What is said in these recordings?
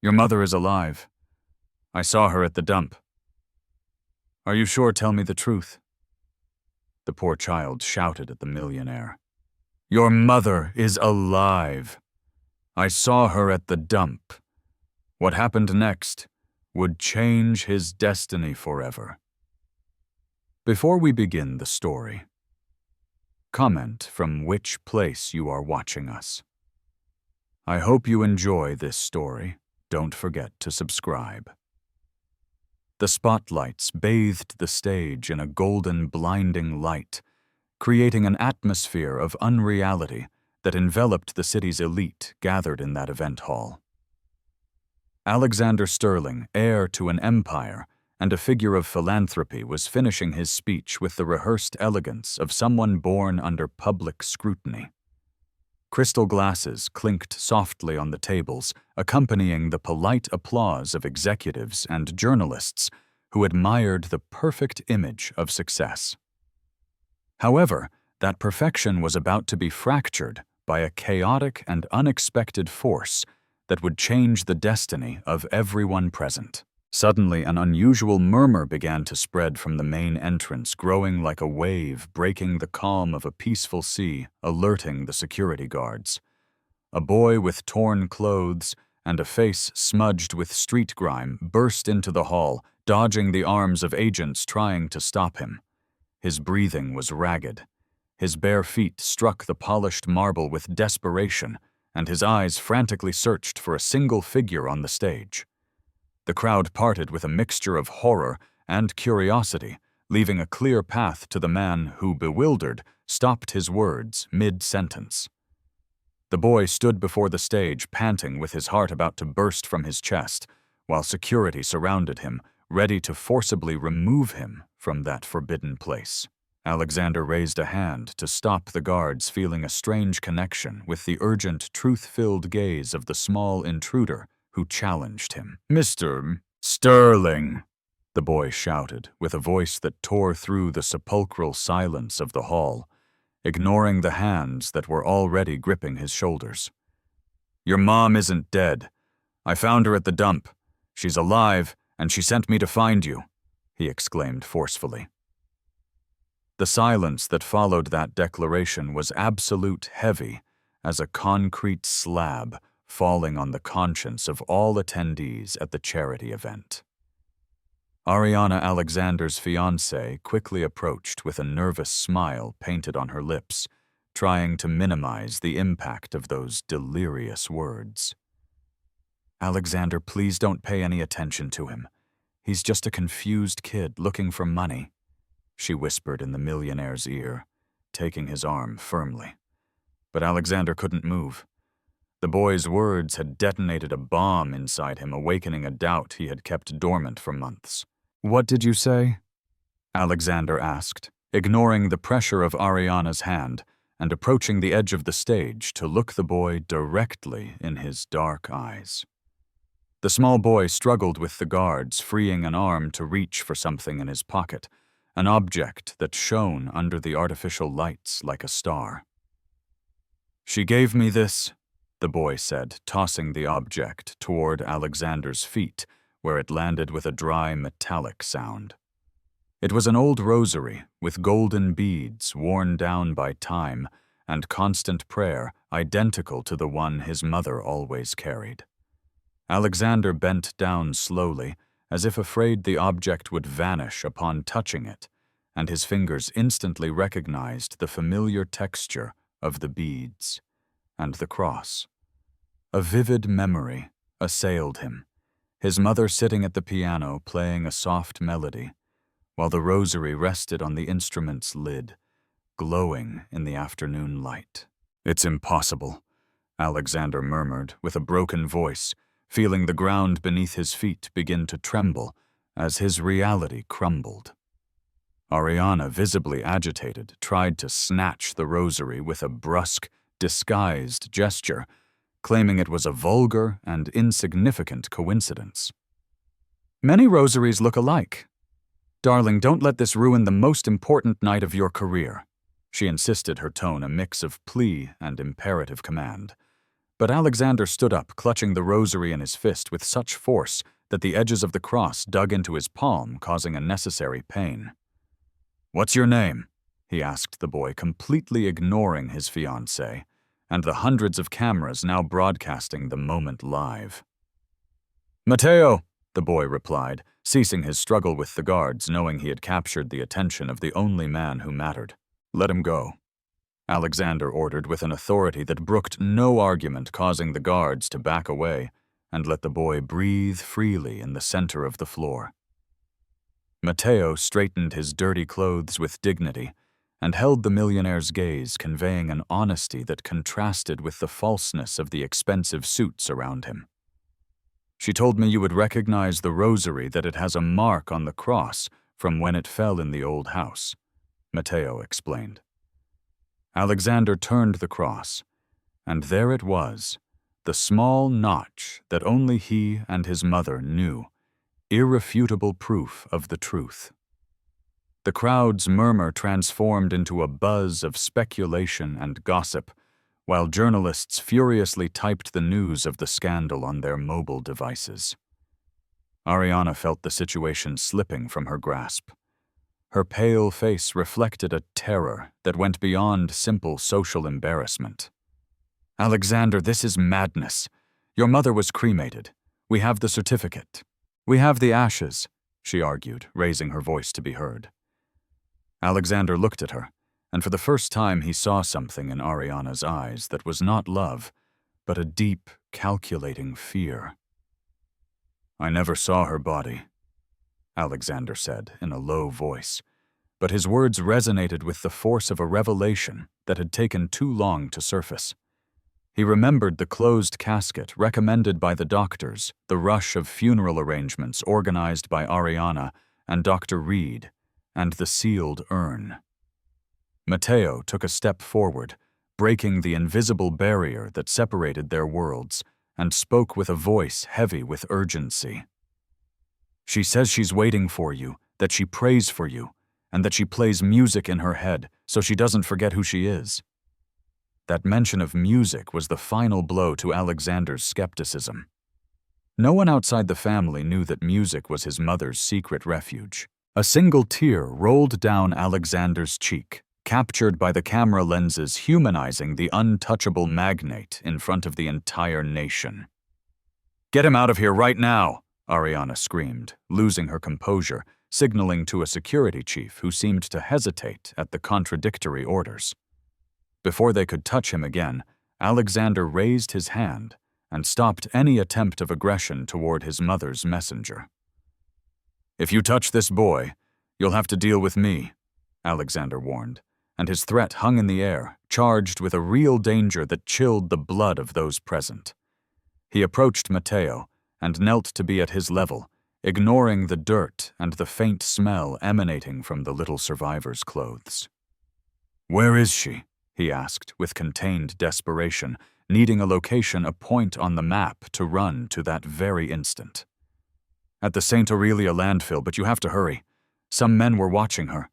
Your mother is alive. I saw her at the dump. Are you sure? Tell me the truth. The poor child shouted at the millionaire. Your mother is alive. I saw her at the dump. What happened next would change his destiny forever. Before we begin the story, comment from which place you are watching us. I hope you enjoy this story. Don't forget to subscribe. The spotlights bathed the stage in a golden, blinding light, creating an atmosphere of unreality that enveloped the city's elite gathered in that event hall. Alexander Sterling, heir to an empire and a figure of philanthropy, was finishing his speech with the rehearsed elegance of someone born under public scrutiny. Crystal glasses clinked softly on the tables, accompanying the polite applause of executives and journalists who admired the perfect image of success. However, that perfection was about to be fractured by a chaotic and unexpected force that would change the destiny of everyone present. Suddenly, an unusual murmur began to spread from the main entrance, growing like a wave breaking the calm of a peaceful sea, alerting the security guards. A boy with torn clothes and a face smudged with street grime burst into the hall, dodging the arms of agents trying to stop him. His breathing was ragged. His bare feet struck the polished marble with desperation, and his eyes frantically searched for a single figure on the stage. The crowd parted with a mixture of horror and curiosity, leaving a clear path to the man who, bewildered, stopped his words mid-sentence. The boy stood before the stage, panting with his heart about to burst from his chest, while security surrounded him, ready to forcibly remove him from that forbidden place. Alexander raised a hand to stop the guards, feeling a strange connection with the urgent, truth-filled gaze of the small intruder who challenged him. Mr. Sterling, the boy shouted, with a voice that tore through the sepulchral silence of the hall, ignoring the hands that were already gripping his shoulders. Your mom isn't dead. I found her at the dump. She's alive, and she sent me to find you, he exclaimed forcefully. The silence that followed that declaration was absolute, heavy as a concrete slab falling on the conscience of all attendees at the charity event. Ariana, Alexander's fiancée, quickly approached with a nervous smile painted on her lips, trying to minimize the impact of those delirious words. Alexander, please don't pay any attention to him. He's just a confused kid looking for money, she whispered in the millionaire's ear, taking his arm firmly. But Alexander couldn't move. The boy's words had detonated a bomb inside him, awakening a doubt he had kept dormant for months. What did you say? Alexander asked, ignoring the pressure of Ariana's hand and approaching the edge of the stage to look the boy directly in his dark eyes. The small boy struggled with the guards, freeing an arm to reach for something in his pocket, an object that shone under the artificial lights like a star. She gave me this, the boy said, tossing the object toward Alexander's feet, where it landed with a dry, metallic sound. It was an old rosary with golden beads worn down by time and constant prayer, identical to the one his mother always carried. Alexander bent down slowly, as if afraid the object would vanish upon touching it, and his fingers instantly recognized the familiar texture of the beads and the cross. A vivid memory assailed him, his mother sitting at the piano playing a soft melody, while the rosary rested on the instrument's lid, glowing in the afternoon light. It's impossible, Alexander murmured with a broken voice, feeling the ground beneath his feet begin to tremble as his reality crumbled. Ariana, visibly agitated, tried to snatch the rosary with a brusque, disguised gesture, claiming it was a vulgar and insignificant coincidence. Many rosaries look alike. Darling, don't let this ruin the most important night of your career, she insisted, her tone a mix of plea and imperative command. But Alexander stood up, clutching the rosary in his fist with such force that the edges of the cross dug into his palm, causing unnecessary pain. "What's your name?" he asked the boy, completely ignoring his fiancée, and the hundreds of cameras now broadcasting the moment live. "Matteo," the boy replied, ceasing his struggle with the guards, knowing he had captured the attention of the only man who mattered. "Let him go," Alexander ordered with an authority that brooked no argument, causing the guards to back away and let the boy breathe freely in the center of the floor. Matteo straightened his dirty clothes with dignity and held the millionaire's gaze, conveying an honesty that contrasted with the falseness of the expensive suits around him. "She told me you would recognize the rosary, that it has a mark on the cross from when it fell in the old house," Matteo explained. Alexander turned the cross, and there it was, the small notch that only he and his mother knew, irrefutable proof of the truth. The crowd's murmur transformed into a buzz of speculation and gossip, while journalists furiously typed the news of the scandal on their mobile devices. Ariana felt the situation slipping from her grasp. Her pale face reflected a terror that went beyond simple social embarrassment. "Alexander, this is madness. Your mother was cremated. We have the certificate. We have the ashes," she argued, raising her voice to be heard. Alexander looked at her, and for the first time he saw something in Ariana's eyes that was not love, but a deep, calculating fear. "I never saw her body," Alexander said in a low voice, but his words resonated with the force of a revelation that had taken too long to surface. He remembered the closed casket recommended by the doctors, the rush of funeral arrangements organized by Ariana and Dr. Reed, and the sealed urn. Matteo took a step forward, breaking the invisible barrier that separated their worlds, and spoke with a voice heavy with urgency. "She says she's waiting for you, that she prays for you, and that she plays music in her head so she doesn't forget who she is." That mention of music was the final blow to Alexander's skepticism. No one outside the family knew that music was his mother's secret refuge. A single tear rolled down Alexander's cheek, captured by the camera lenses humanizing the untouchable magnate in front of the entire nation. "Get him out of here right now!" Ariana screamed, losing her composure, signaling to a security chief who seemed to hesitate at the contradictory orders. Before they could touch him again, Alexander raised his hand and stopped any attempt of aggression toward his mother's messenger. "If you touch this boy, you'll have to deal with me," Alexander warned, and his threat hung in the air, charged with a real danger that chilled the blood of those present. He approached Matteo and knelt to be at his level, ignoring the dirt and the faint smell emanating from the little survivor's clothes. "Where is she?" he asked with contained desperation, needing a location, a point on the map to run to that very instant. "At the St. Aurelia landfill, but you have to hurry. Some men were watching her,"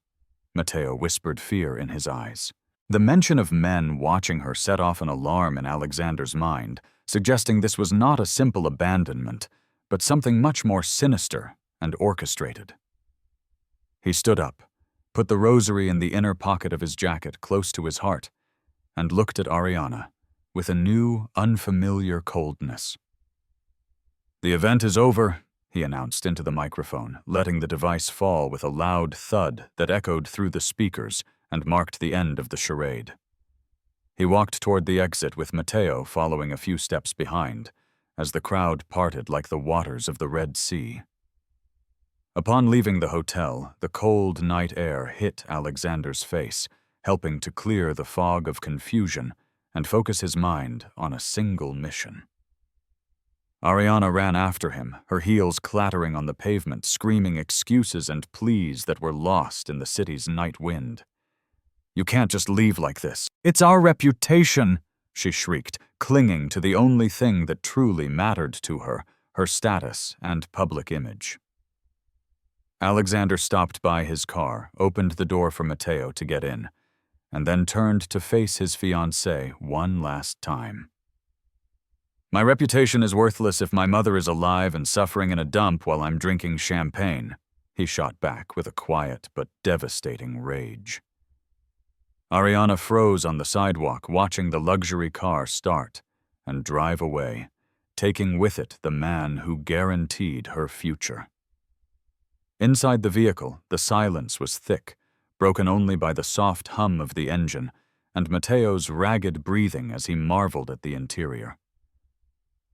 Matteo whispered, fear in his eyes. The mention of men watching her set off an alarm in Alexander's mind, suggesting this was not a simple abandonment, but something much more sinister and orchestrated. He stood up, put the rosary in the inner pocket of his jacket close to his heart, and looked at Ariana with a new, unfamiliar coldness. "The event is over," he announced into the microphone, letting the device fall with a loud thud that echoed through the speakers and marked the end of the charade. He walked toward the exit with Matteo following a few steps behind, as the crowd parted like the waters of the Red Sea. Upon leaving the hotel, the cold night air hit Alexander's face, helping to clear the fog of confusion and focus his mind on a single mission. Ariana ran after him, her heels clattering on the pavement, screaming excuses and pleas that were lost in the city's night wind. "You can't just leave like this. It's our reputation," she shrieked, clinging to the only thing that truly mattered to her, her status and public image. Alexander stopped by his car, opened the door for Matteo to get in, and then turned to face his fiancée one last time. My reputation is worthless if my mother is alive and suffering in a dump while I'm drinking champagne, he shot back with a quiet but devastating rage. Ariana froze on the sidewalk, watching the luxury car start and drive away, taking with it the man who guaranteed her future. Inside the vehicle, the silence was thick, broken only by the soft hum of the engine and Mateo's ragged breathing as he marveled at the interior.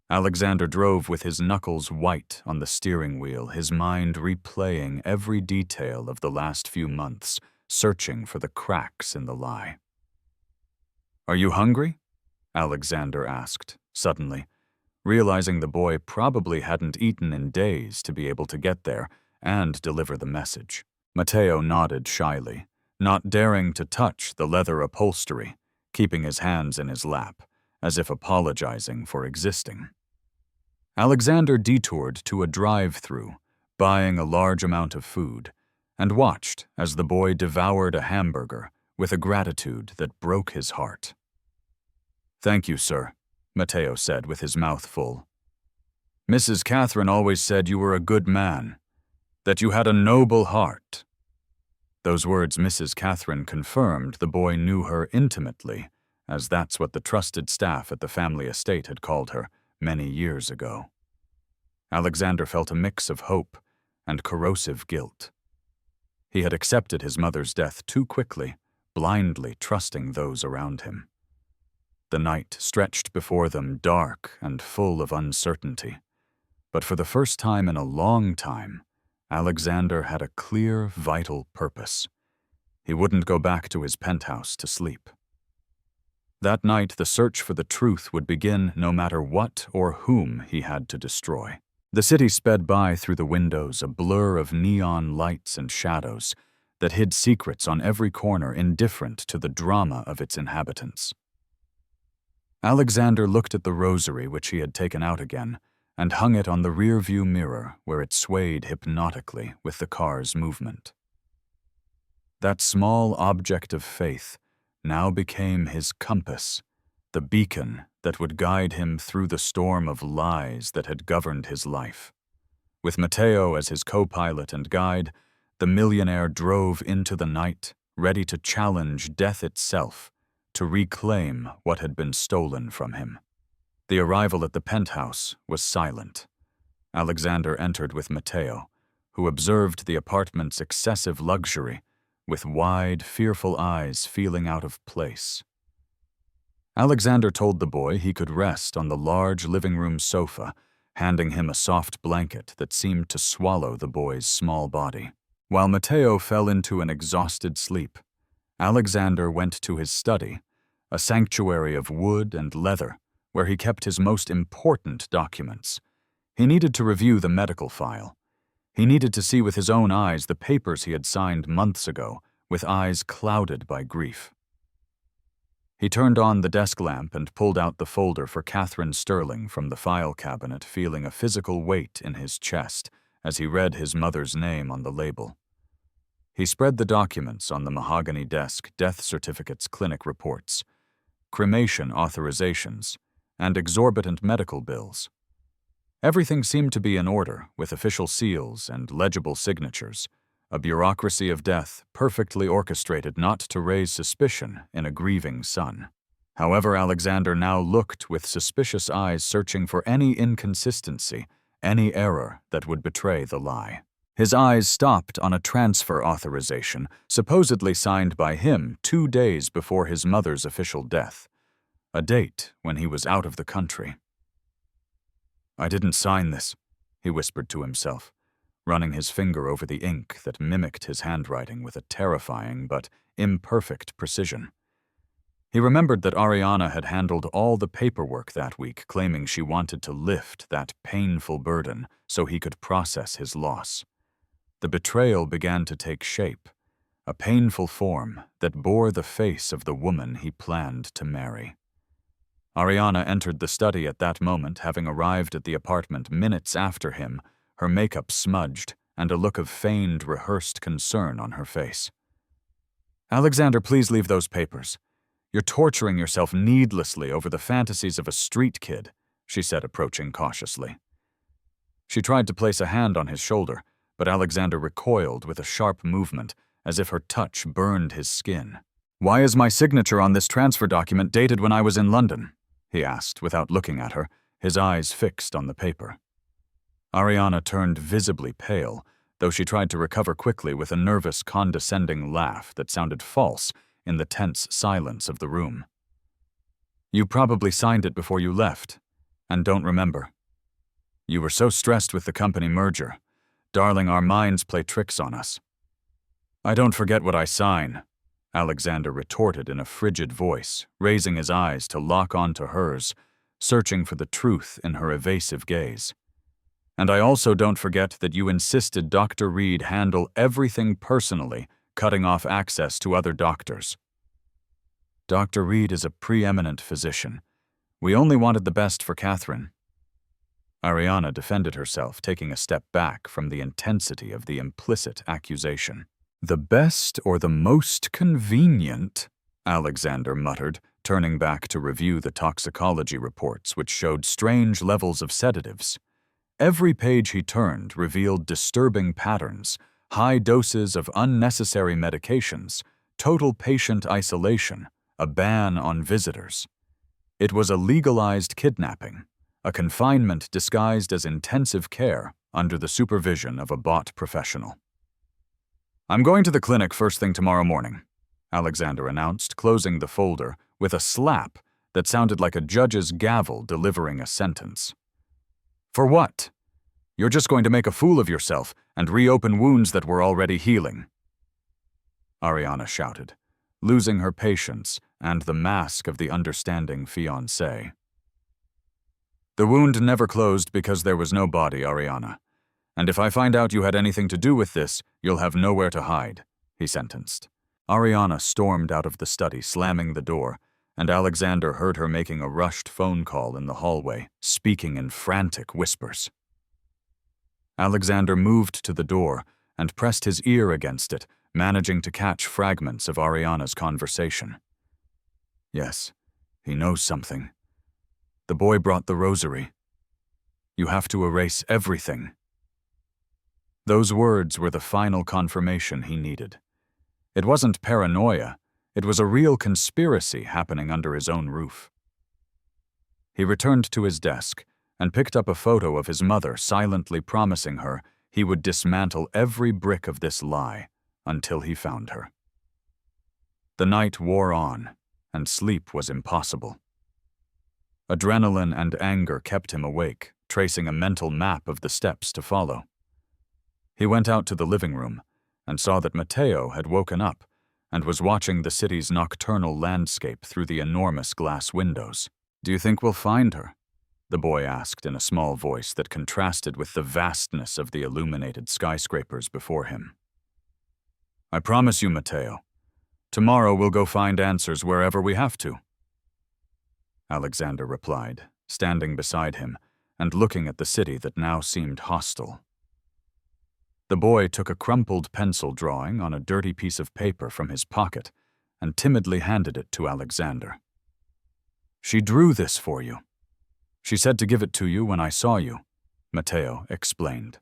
Alexander drove with his knuckles white on the steering wheel, his mind replaying every detail of the last few months, searching for the cracks in the lie. "Are you hungry?" Alexander asked, suddenly, realizing the boy probably hadn't eaten in days to be able to get there and deliver the message. Mateo nodded shyly, not daring to touch the leather upholstery, keeping his hands in his lap, as if apologizing for existing. Alexander detoured to a drive-through, buying a large amount of food, and watched as the boy devoured a hamburger with a gratitude that broke his heart. "Thank you, sir," Mateo said with his mouth full. "Mrs. Catherine always said you were a good man, that you had a noble heart." Those words Mrs. Catherine confirmed the boy knew her intimately, as that's what the trusted staff at the family estate had called her many years ago. Alexander felt a mix of hope and corrosive guilt. He had accepted his mother's death too quickly, blindly trusting those around him. The night stretched before them dark and full of uncertainty, but for the first time in a long time, Alexander had a clear, vital purpose. He wouldn't go back to his penthouse to sleep. That night, the search for the truth would begin no matter what or whom he had to destroy. The city sped by through the windows, a blur of neon lights and shadows that hid secrets on every corner indifferent to the drama of its inhabitants. Alexander looked at the rosary which he had taken out again and hung it on the rear-view mirror where it swayed hypnotically with the car's movement. That small object of faith now became his compass, the beacon that would guide him through the storm of lies that had governed his life. With Mateo as his co-pilot and guide, the millionaire drove into the night, ready to challenge death itself, to reclaim what had been stolen from him. The arrival at the penthouse was silent. Alexander entered with Mateo, who observed the apartment's excessive luxury, with wide, fearful eyes feeling out of place. Alexander told the boy he could rest on the large living room sofa, handing him a soft blanket that seemed to swallow the boy's small body. While Mateo fell into an exhausted sleep, Alexander went to his study, a sanctuary of wood and leather, where he kept his most important documents. He needed to review the medical file. He needed to see with his own eyes the papers he had signed months ago, with eyes clouded by grief. He turned on the desk lamp and pulled out the folder for Catherine Sterling from the file cabinet, feeling a physical weight in his chest as he read his mother's name on the label. He spread the documents on the mahogany desk: death certificates, clinic reports, cremation authorizations, and exorbitant medical bills. Everything seemed to be in order, with official seals and legible signatures, a bureaucracy of death perfectly orchestrated not to raise suspicion in a grieving son. However, Alexander now looked with suspicious eyes, searching for any inconsistency, any error that would betray the lie. His eyes stopped on a transfer authorization, supposedly signed by him 2 days before his mother's official death, a date when he was out of the country. "I didn't sign this," he whispered to himself, running his finger over the ink that mimicked his handwriting with a terrifying but imperfect precision. He remembered that Ariana had handled all the paperwork that week, claiming she wanted to lift that painful burden so he could process his loss. The betrayal began to take shape, a painful form that bore the face of the woman he planned to marry. Ariana entered the study at that moment, having arrived at the apartment minutes after him, her makeup smudged and a look of feigned, rehearsed concern on her face. "Alexander, please leave those papers. You're torturing yourself needlessly over the fantasies of a street kid," she said, approaching cautiously. She tried to place a hand on his shoulder, but Alexander recoiled with a sharp movement, as if her touch burned his skin. "Why is my signature on this transfer document dated when I was in London?" he asked, without looking at her, his eyes fixed on the paper. Ariana turned visibly pale, though she tried to recover quickly with a nervous, condescending laugh that sounded false in the tense silence of the room. "You probably signed it before you left, and don't remember. You were so stressed with the company merger. Darling, our minds play tricks on us." "I don't forget what I sign," Alexander retorted in a frigid voice, raising his eyes to lock onto hers, searching for the truth in her evasive gaze. "And I also don't forget that you insisted Dr. Reed handle everything personally, cutting off access to other doctors." "Dr. Reed is a preeminent physician. We only wanted the best for Catherine." Ariana defended herself, taking a step back from the intensity of the implicit accusation. "The best or the most convenient," Alexander muttered, turning back to review the toxicology reports, which showed strange levels of sedatives. Every page he turned revealed disturbing patterns, high doses of unnecessary medications, total patient isolation, a ban on visitors. It was a legalized kidnapping, a confinement disguised as intensive care under the supervision of a bought professional. "I'm going to the clinic first thing tomorrow morning," Alexander announced, closing the folder with a slap that sounded like a judge's gavel delivering a sentence. "For what? You're just going to make a fool of yourself and reopen wounds that were already healing," Ariana shouted, losing her patience and the mask of the understanding fiancé. "The wound never closed because there was no body, Ariana. And if I find out you had anything to do with this, you'll have nowhere to hide," he sentenced. Ariana stormed out of the study, slamming the door, and Alexander heard her making a rushed phone call in the hallway, speaking in frantic whispers. Alexander moved to the door and pressed his ear against it, managing to catch fragments of Ariana's conversation. "Yes, he knows something. The boy brought the rosary. You have to erase everything." Those words were the final confirmation he needed. It wasn't paranoia, it was a real conspiracy happening under his own roof. He returned to his desk and picked up a photo of his mother, silently promising her he would dismantle every brick of this lie until he found her. The night wore on, and sleep was impossible. Adrenaline and anger kept him awake, tracing a mental map of the steps to follow. He went out to the living room and saw that Matteo had woken up and was watching the city's nocturnal landscape through the enormous glass windows. "Do you think we'll find her?" the boy asked in a small voice that contrasted with the vastness of the illuminated skyscrapers before him. "I promise you, Matteo. Tomorrow we'll go find answers wherever we have to," Alexander replied, standing beside him and looking at the city that now seemed hostile. The boy took a crumpled pencil drawing on a dirty piece of paper from his pocket and timidly handed it to Alexander. "She drew this for you. She said to give it to you when I saw you," Matteo explained.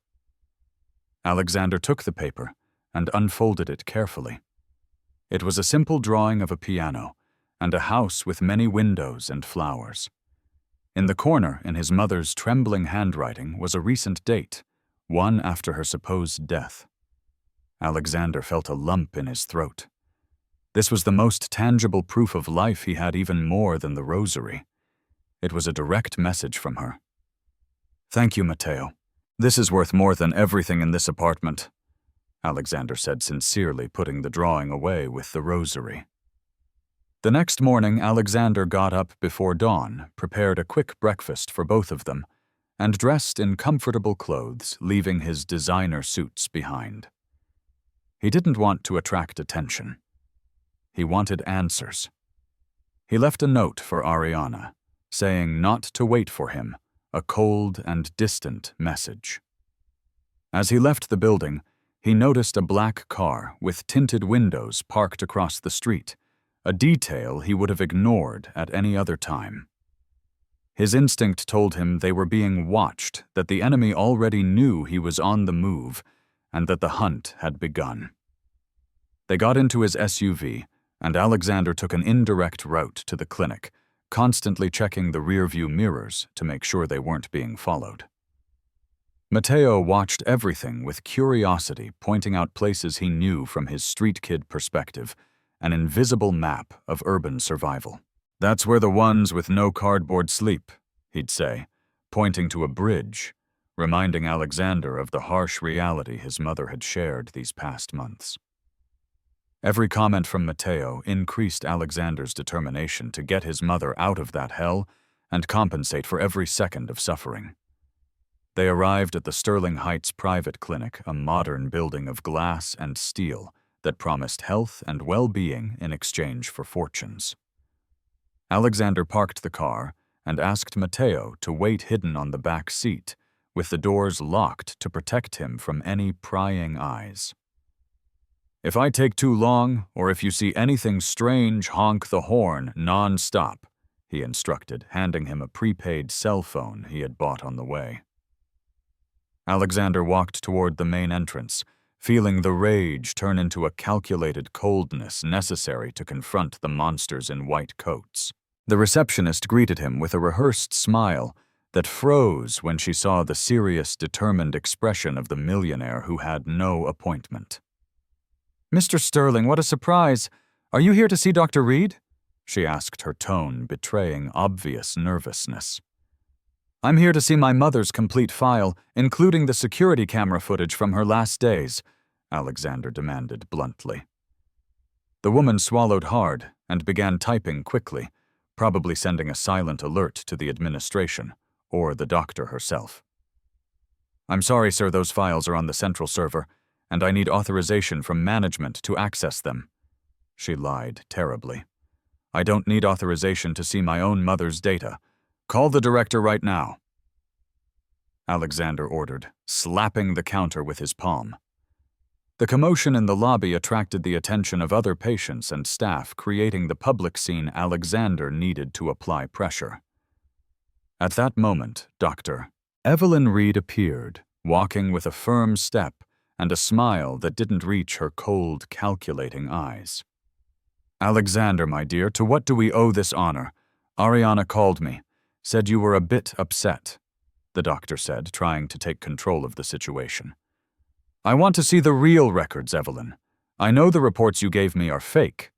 Alexander took the paper and unfolded it carefully. It was a simple drawing of a piano and a house with many windows and flowers. In the corner, in his mother's trembling handwriting, was a recent date, one after her supposed death. Alexander felt a lump in his throat. This was the most tangible proof of life he had, even more than the rosary. It was a direct message from her. "Thank you, Matteo. This is worth more than everything in this apartment," Alexander said sincerely, putting the drawing away with the rosary. The next morning, Alexander got up before dawn, prepared a quick breakfast for both of them, and dressed in comfortable clothes, leaving his designer suits behind. He didn't want to attract attention. He wanted answers. He left a note for Ariana, saying not to wait for him, a cold and distant message. As he left the building, he noticed a black car with tinted windows parked across the street, a detail he would have ignored at any other time. His instinct told him they were being watched, that the enemy already knew he was on the move, and that the hunt had begun. They got into his SUV, and Alexander took an indirect route to the clinic, constantly checking the rearview mirrors to make sure they weren't being followed. Matteo watched everything with curiosity, pointing out places he knew from his street kid perspective, an invisible map of urban survival. "That's where the ones with no cardboard sleep," he'd say, pointing to a bridge, reminding Alexander of the harsh reality his mother had shared these past months. Every comment from Matteo increased Alexander's determination to get his mother out of that hell and compensate for every second of suffering. They arrived at the Sterling Heights private clinic, a modern building of glass and steel that promised health and well-being in exchange for fortunes. Alexander parked the car and asked Matteo to wait hidden on the back seat, with the doors locked to protect him from any prying eyes. "If I take too long, or if you see anything strange, honk the horn non-stop," he instructed, handing him a prepaid cell phone he had bought on the way. Alexander walked toward the main entrance, feeling the rage turn into a calculated coldness necessary to confront the monsters in white coats. The receptionist greeted him with a rehearsed smile that froze when she saw the serious, determined expression of the millionaire who had no appointment. "Mr. Sterling, what a surprise! Are you here to see Dr. Reed?" she asked, her tone betraying obvious nervousness. "I'm here to see my mother's complete file, including the security camera footage from her last days," Alexander demanded bluntly. The woman swallowed hard and began typing quickly, probably sending a silent alert to the administration or the doctor herself. "I'm sorry, sir, those files are on the central server, and I need authorization from management to access them." She lied terribly. "I don't need authorization to see my own mother's data. Call the director right now," Alexander ordered, slapping the counter with his palm. The commotion in the lobby attracted the attention of other patients and staff, creating the public scene Alexander needed to apply pressure. At that moment, Dr. Evelyn Reed appeared, walking with a firm step and a smile that didn't reach her cold, calculating eyes. "Alexander, my dear, to what do we owe this honor? Ariana called me. Said you were a bit upset," the doctor said, trying to take control of the situation. "I want to see the real records, Evelyn. I know the reports you gave me are fake,"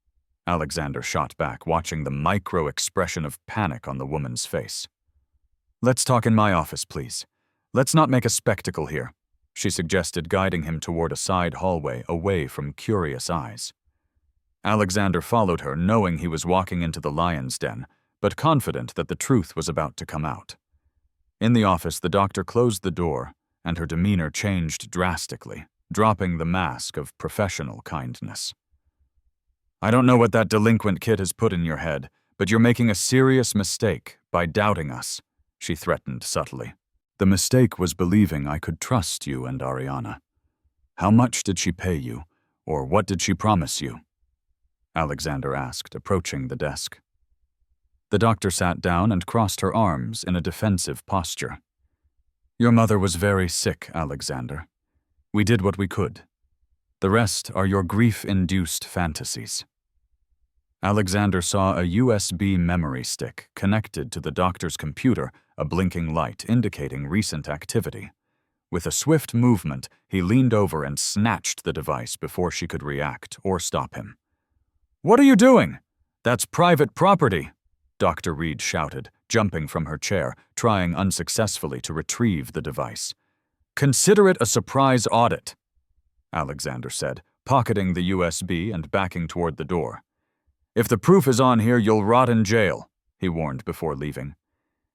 Alexander shot back, watching the micro-expression of panic on the woman's face. "Let's talk in my office, please. Let's not make a spectacle here," she suggested, guiding him toward a side hallway away from curious eyes. Alexander followed her, knowing he was walking into the lion's den, but confident that the truth was about to come out. In the office, the doctor closed the door, and her demeanor changed drastically, dropping the mask of professional kindness. "I don't know what that delinquent kid has put in your head, but you're making a serious mistake by doubting us," she threatened subtly. "The mistake was believing I could trust you and Ariana. How much did she pay you, or what did she promise you?" Alexander asked, approaching the desk. The doctor sat down and crossed her arms in a defensive posture. "Your mother was very sick, Alexander. We did what we could. The rest are your grief-induced fantasies." Alexander saw a USB memory stick connected to the doctor's computer, a blinking light indicating recent activity. With a swift movement, he leaned over and snatched the device before she could react or stop him. "What are you doing? That's private property," Dr. Reed shouted, jumping from her chair, trying unsuccessfully to retrieve the device. "Consider it a surprise audit," Alexander said, pocketing the USB and backing toward the door. "If the proof is on here, you'll rot in jail," he warned before leaving.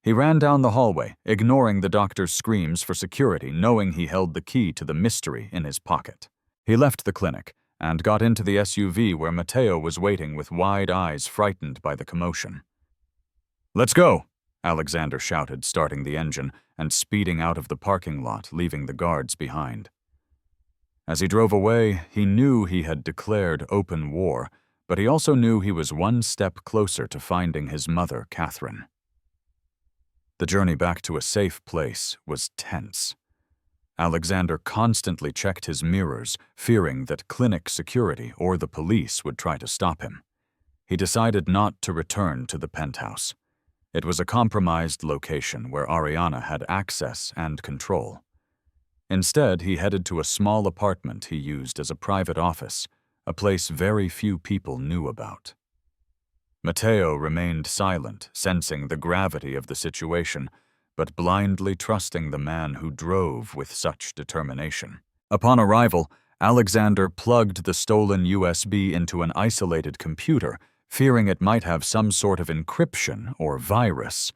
He ran down the hallway, ignoring the doctor's screams for security, knowing he held the key to the mystery in his pocket. He left the clinic and got into the SUV where Matteo was waiting with wide eyes, frightened by the commotion. "Let's go," Alexander shouted, starting the engine and speeding out of the parking lot, leaving the guards behind. As he drove away, he knew he had declared open war, but he also knew he was one step closer to finding his mother, Catherine. The journey back to a safe place was tense. Alexander constantly checked his mirrors, fearing that clinic security or the police would try to stop him. He decided not to return to the penthouse. It was a compromised location where Ariana had access and control. Instead, he headed to a small apartment he used as a private office, a place very few people knew about. Matteo remained silent, sensing the gravity of the situation, but blindly trusting the man who drove with such determination. Upon arrival, Alexander plugged the stolen USB into an isolated computer, fearing it might have some sort of encryption or virus,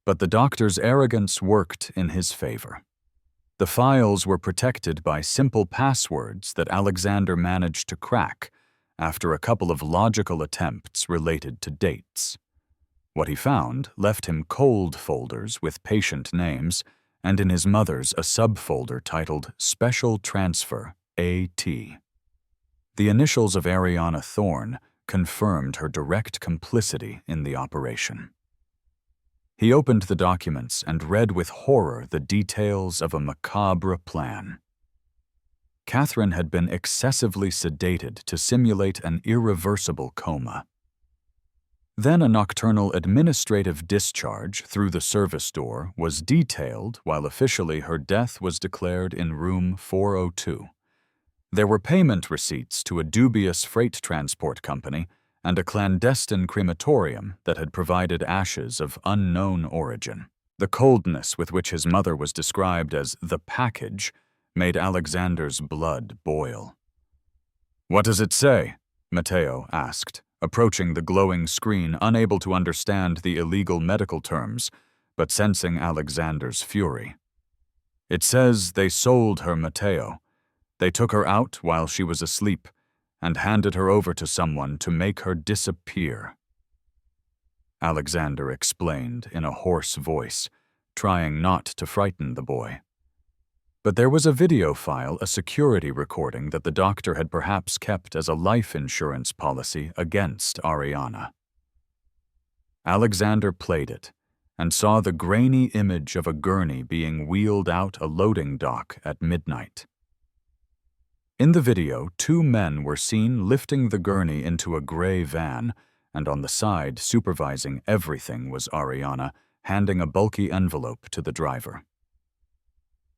but the doctor's arrogance worked in his favor. The files were protected by simple passwords that Alexander managed to crack after a couple of logical attempts related to dates. What he found left him cold folders with patient names, and in his mother's a subfolder titled Special Transfer AT. The initials of Ariana Thorne confirmed her direct complicity in the operation. He opened the documents and read with horror the details of a macabre plan. Catherine had been excessively sedated to simulate an irreversible coma. Then a nocturnal administrative discharge through the service door was detailed, while officially her death was declared in room 402. There were payment receipts to a dubious freight transport company and a clandestine crematorium that had provided ashes of unknown origin. The coldness with which his mother was described as the package made Alexander's blood boil. "What does it say?" Matteo asked, approaching the glowing screen, unable to understand the illegal medical terms, but sensing Alexander's fury. "It says they sold her, Matteo. They took her out while she was asleep and handed her over to someone to make her disappear." Alexander explained in a hoarse voice, trying not to frighten the boy. But there was a video file, a security recording that the doctor had perhaps kept as a life insurance policy against Ariana. Alexander played it and saw the grainy image of a gurney being wheeled out a loading dock at midnight. In the video, two men were seen lifting the gurney into a gray van, and on the side, supervising everything, was Ariana, handing a bulky envelope to the driver.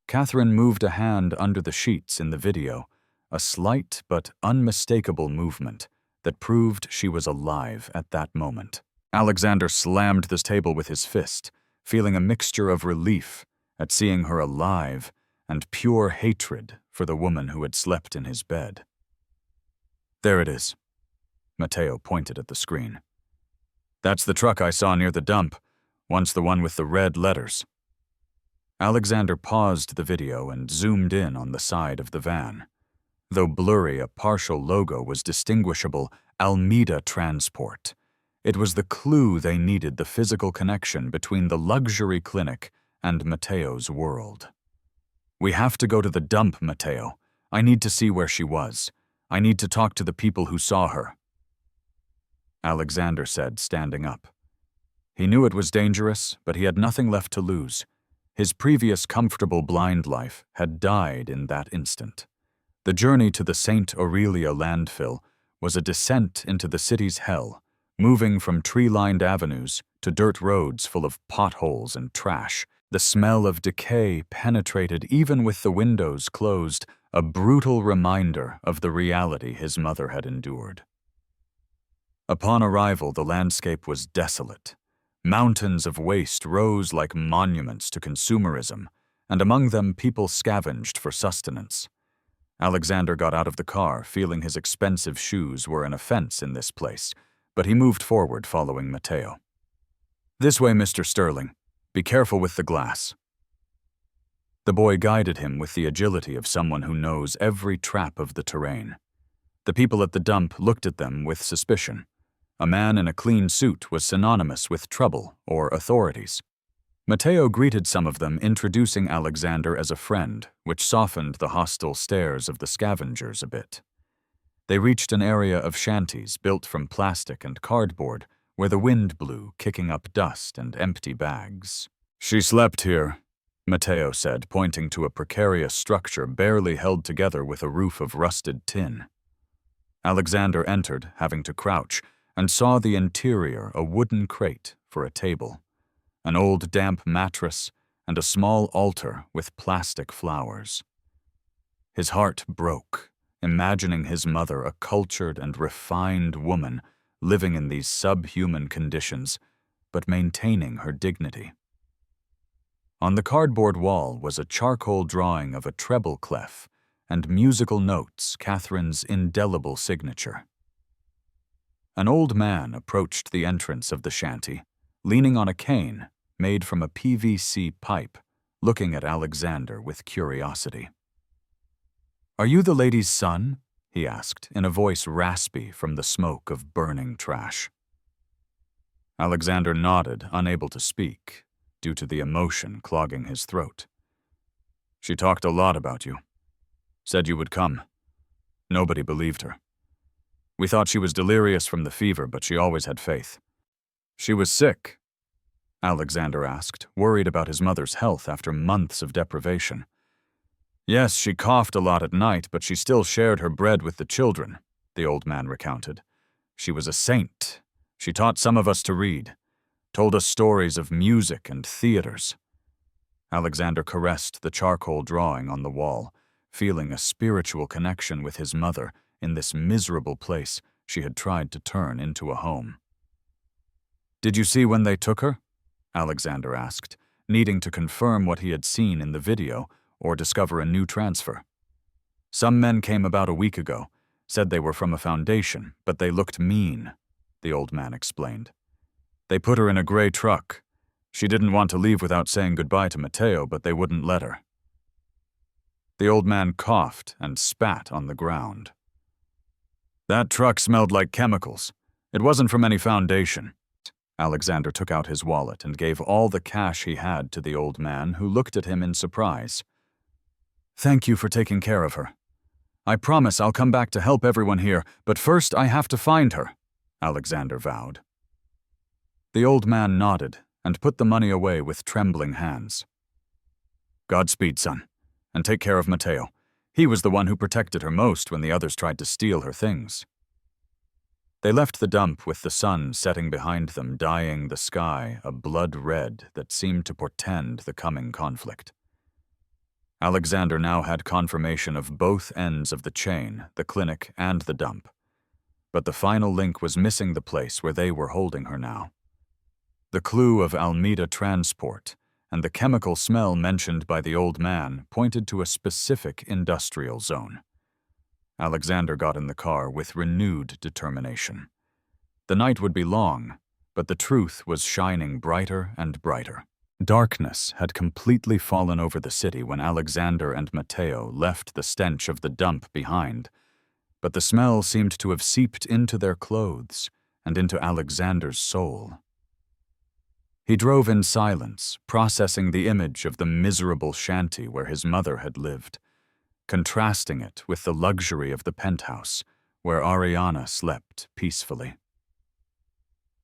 Catherine moved a hand under the sheets in the video, a slight but unmistakable movement that proved she was alive at that moment. Alexander slammed the table with his fist, feeling a mixture of relief at seeing her alive and pure hatred for the woman who had slept in his bed. "There it is." Matteo pointed at the screen. "That's the truck I saw near the dump, once the one with the red letters." Alexander paused the video and zoomed in on the side of the van. Though blurry, a partial logo was distinguishable: Almeida Transport. It was the clue they needed, the physical connection between the luxury clinic and Matteo's world. "We have to go to the dump, Matteo. I need to see where she was. I need to talk to the people who saw her," Alexander said, standing up. He knew it was dangerous, but he had nothing left to lose. His previous comfortable blind life had died in that instant. The journey to the St. Aurelia landfill was a descent into the city's hell, moving from tree-lined avenues to dirt roads full of potholes and trash. The smell of decay penetrated even with the windows closed, a brutal reminder of the reality his mother had endured. Upon arrival, the landscape was desolate. Mountains of waste rose like monuments to consumerism, and among them people scavenged for sustenance. Alexander got out of the car, feeling his expensive shoes were an offense in this place, but he moved forward following Matteo. "This way, Mr. Sterling. Be careful with the glass." The boy guided him with the agility of someone who knows every trap of the terrain. The people at the dump looked at them with suspicion. A man in a clean suit was synonymous with trouble or authorities. Matteo greeted some of them, introducing Alexander as a friend, which softened the hostile stares of the scavengers a bit. They reached an area of shanties built from plastic and cardboard, where the wind blew, kicking up dust and empty bags. She slept here, Matteo said, pointing to a precarious structure barely held together with a roof of rusted tin. Alexander entered, having to crouch, and saw the interior a wooden crate for a table, an old damp mattress, and a small altar with plastic flowers. His heart broke, imagining his mother a cultured and refined woman living in these subhuman conditions, but maintaining her dignity. On the cardboard wall was a charcoal drawing of a treble clef and musical notes, Catherine's indelible signature. An old man approached the entrance of the shanty, leaning on a cane made from a PVC pipe, looking at Alexander with curiosity. "Are you the lady's son?" he asked, in a voice raspy from the smoke of burning trash. Alexander nodded, unable to speak, due to the emotion clogging his throat. "She talked a lot about you. Said you would come. Nobody believed her. We thought she was delirious from the fever, but she always had faith." "She was sick?" Alexander asked, worried about his mother's health after months of deprivation. "Yes, she coughed a lot at night, but she still shared her bread with the children," the old man recounted. "She was a saint. She taught some of us to read, told us stories of music and theaters." Alexander caressed the charcoal drawing on the wall, feeling a spiritual connection with his mother in this miserable place she had tried to turn into a home. "Did you see when they took her?" Alexander asked, needing to confirm what he had seen in the video or discover a new transfer. "Some men came about a week ago, said they were from a foundation, but they looked mean," the old man explained. "They put her in a gray truck. She didn't want to leave without saying goodbye to Matteo, but they wouldn't let her." The old man coughed and spat on the ground. "That truck smelled like chemicals. It wasn't from any foundation." Alexander took out his wallet and gave all the cash he had to the old man, who looked at him in surprise. "Thank you for taking care of her. I promise I'll come back to help everyone here, but first I have to find her," Alexander vowed. The old man nodded and put the money away with trembling hands. "Godspeed, son, and take care of Matteo. He was the one who protected her most when the others tried to steal her things." They left the dump with the sun setting behind them, dyeing the sky a blood red that seemed to portend the coming conflict. Alexander now had confirmation of both ends of the chain, the clinic and the dump. But the final link was missing the place where they were holding her now. The clue of Almeida transport and the chemical smell mentioned by the old man pointed to a specific industrial zone. Alexander got in the car with renewed determination. The night would be long, but the truth was shining brighter and brighter. Darkness had completely fallen over the city when Alexander and Matteo left the stench of the dump behind, but the smell seemed to have seeped into their clothes and into Alexander's soul. He drove in silence, processing the image of the miserable shanty where his mother had lived, contrasting it with the luxury of the penthouse where Ariana slept peacefully.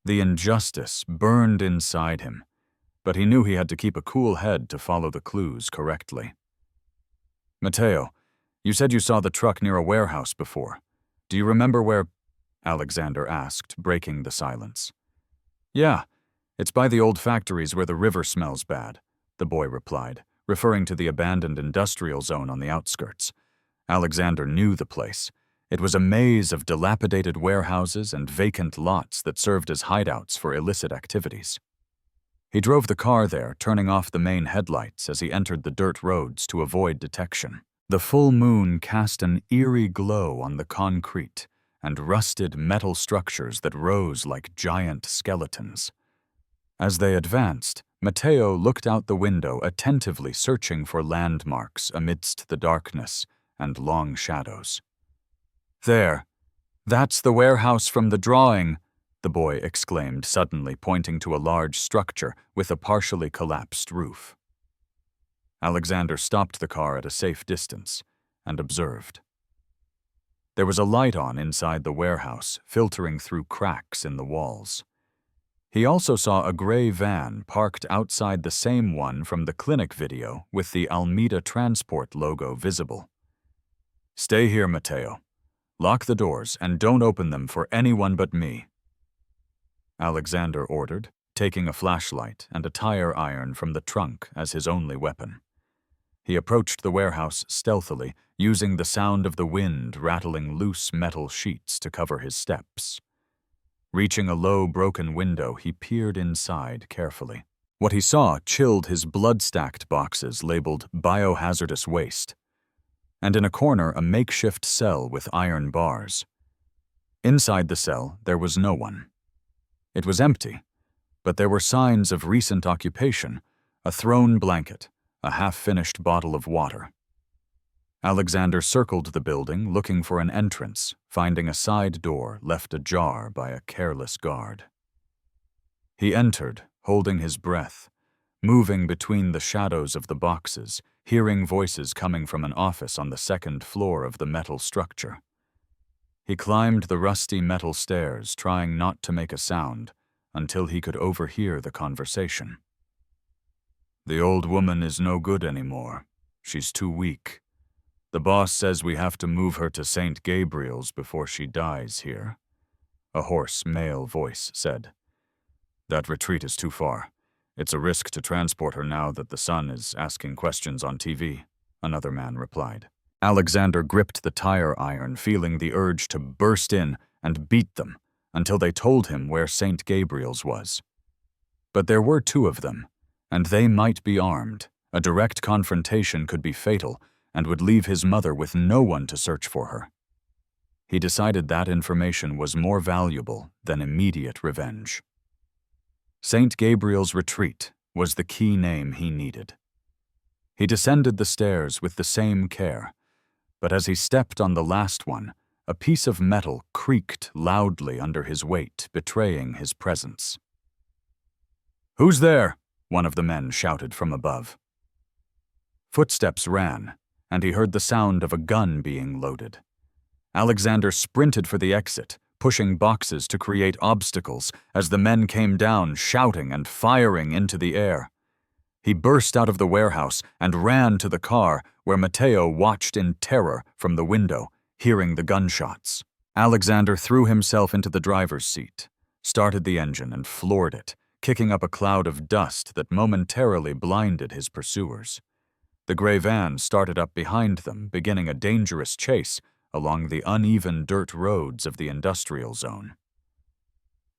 The injustice burned inside him, but he knew he had to keep a cool head to follow the clues correctly. "Matteo, you said you saw the truck near a warehouse before. Do you remember where?" Alexander asked, breaking the silence. "Yeah, it's by the old factories where the river smells bad," the boy replied, referring to the abandoned industrial zone on the outskirts. Alexander knew the place. It was a maze of dilapidated warehouses and vacant lots that served as hideouts for illicit activities. He drove the car there, turning off the main headlights as he entered the dirt roads to avoid detection. The full moon cast an eerie glow on the concrete and rusted metal structures that rose like giant skeletons. As they advanced, Matteo looked out the window, attentively searching for landmarks amidst the darkness and long shadows. "There, that's the warehouse from the drawing," the boy exclaimed, suddenly pointing to a large structure with a partially collapsed roof. Alexander stopped the car at a safe distance and observed. There was a light on inside the warehouse, filtering through cracks in the walls. He also saw a gray van parked outside the same one from the clinic video with the Almeida Transport logo visible. "Stay here, Mateo. Lock the doors and don't open them for anyone but me," Alexander ordered, taking a flashlight and a tire iron from the trunk as his only weapon. He approached the warehouse stealthily, using the sound of the wind rattling loose metal sheets to cover his steps. Reaching a low, broken window, he peered inside carefully. What he saw chilled his blood-stacked boxes labeled biohazardous waste, and in a corner a makeshift cell with iron bars. Inside the cell, there was no one. It was empty, but there were signs of recent occupation: a thrown blanket, a half-finished bottle of water. Alexander circled the building, looking for an entrance, finding a side door left ajar by a careless guard. He entered, holding his breath, moving between the shadows of the boxes, hearing voices coming from an office on the second floor of the metal structure. He climbed the rusty metal stairs, trying not to make a sound, until he could overhear the conversation. "The old woman is no good anymore. She's too weak. The boss says we have to move her to St. Gabriel's before she dies here," a hoarse male voice said. "That retreat is too far. It's a risk to transport her now that the son is asking questions on TV," another man replied. Alexander gripped the tire iron, feeling the urge to burst in and beat them until they told him where St. Gabriel's was. But there were two of them, and they might be armed. A direct confrontation could be fatal and would leave his mother with no one to search for her. He decided that information was more valuable than immediate revenge. St. Gabriel's Retreat was the key name he needed. He descended the stairs with the same care, but as he stepped on the last one, a piece of metal creaked loudly under his weight, betraying his presence. "Who's there?" one of the men shouted from above. Footsteps ran, and he heard the sound of a gun being loaded. Alexander sprinted for the exit, pushing boxes to create obstacles as the men came down, shouting and firing into the air. He burst out of the warehouse and ran to the car, where Mateo watched in terror from the window, hearing the gunshots. Alexander threw himself into the driver's seat, started the engine and floored it, kicking up a cloud of dust that momentarily blinded his pursuers. The gray van started up behind them, beginning a dangerous chase along the uneven dirt roads of the industrial zone.